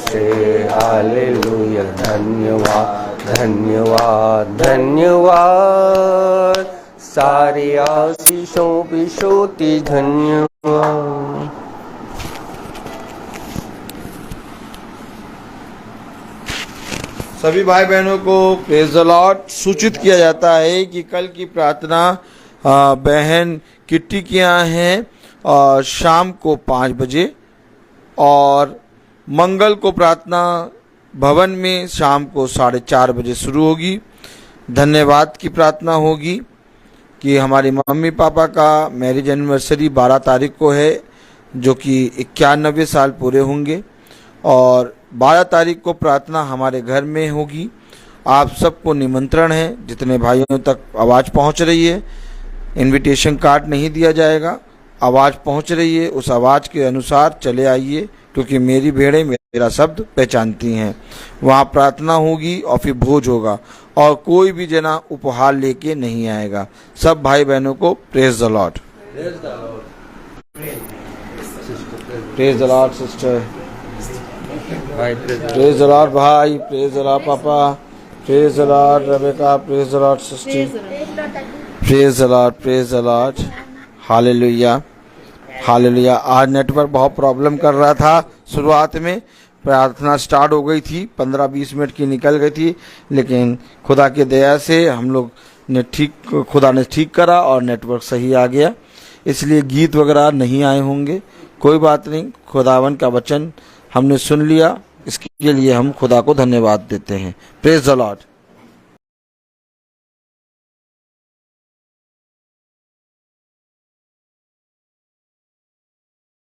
से, हालेलुया। धन्यवाद धन्यवाद धन्यवाद, सारी आशीषों पे सोती धन्यवाद। सभी भाई बहनों को प्रेज द लॉर्ड। सूचित किया जाता है कि कल की प्रार्थना बहन किट्टी के यहाँ है शाम को 5 बजे, और मंगल को प्रार्थना भवन में शाम को 4:30 बजे शुरू होगी। धन्यवाद की प्रार्थना होगी कि हमारी मम्मी पापा का मैरिज एनिवर्सरी 12 तारीख को है, जो कि 91 साल पूरे होंगे, और 12 तारीख को प्रार्थना हमारे घर में होगी। आप सबको निमंत्रण है, जितने भाइयों तक आवाज़ पहुंच रही है। इनविटेशन कार्ड नहीं दिया जाएगा, आवाज़ पहुंच रही है, उस आवाज़ के अनुसार चले आइए, क्योंकि मेरी भेड़ें मेरा शब्द पहचानती हैं। वहाँ प्रार्थना होगी और फिर भोज होगा, और कोई भी जना उपहार लेके नहीं आएगा। सब भाई बहनों को praise the Lord. Praise the Lord sister, praise the Lord भाई, प्रेज द लॉर्ड पापा, praise the Lord Rebecca, praise the Lord sister, praise the Lord, praise the Lord, hallelujah hallelujah. आज नेटवर्क बहुत प्रॉब्लम कर रहा था। शुरुआत में प्रार्थना स्टार्ट हो गई थी, 15-20 मिनट की निकल गई थी, लेकिन खुदा की दया से हम लोग ने खुदा ने ठीक करा और नेटवर्क सही आ गया। इसलिए गीत वगैरह नहीं आए होंगे, कोई बात नहीं। खुदावन का वचन हमने सुन लिया, इसके लिए हम खुदा को धन्यवाद देते हैं। Praise the Lord.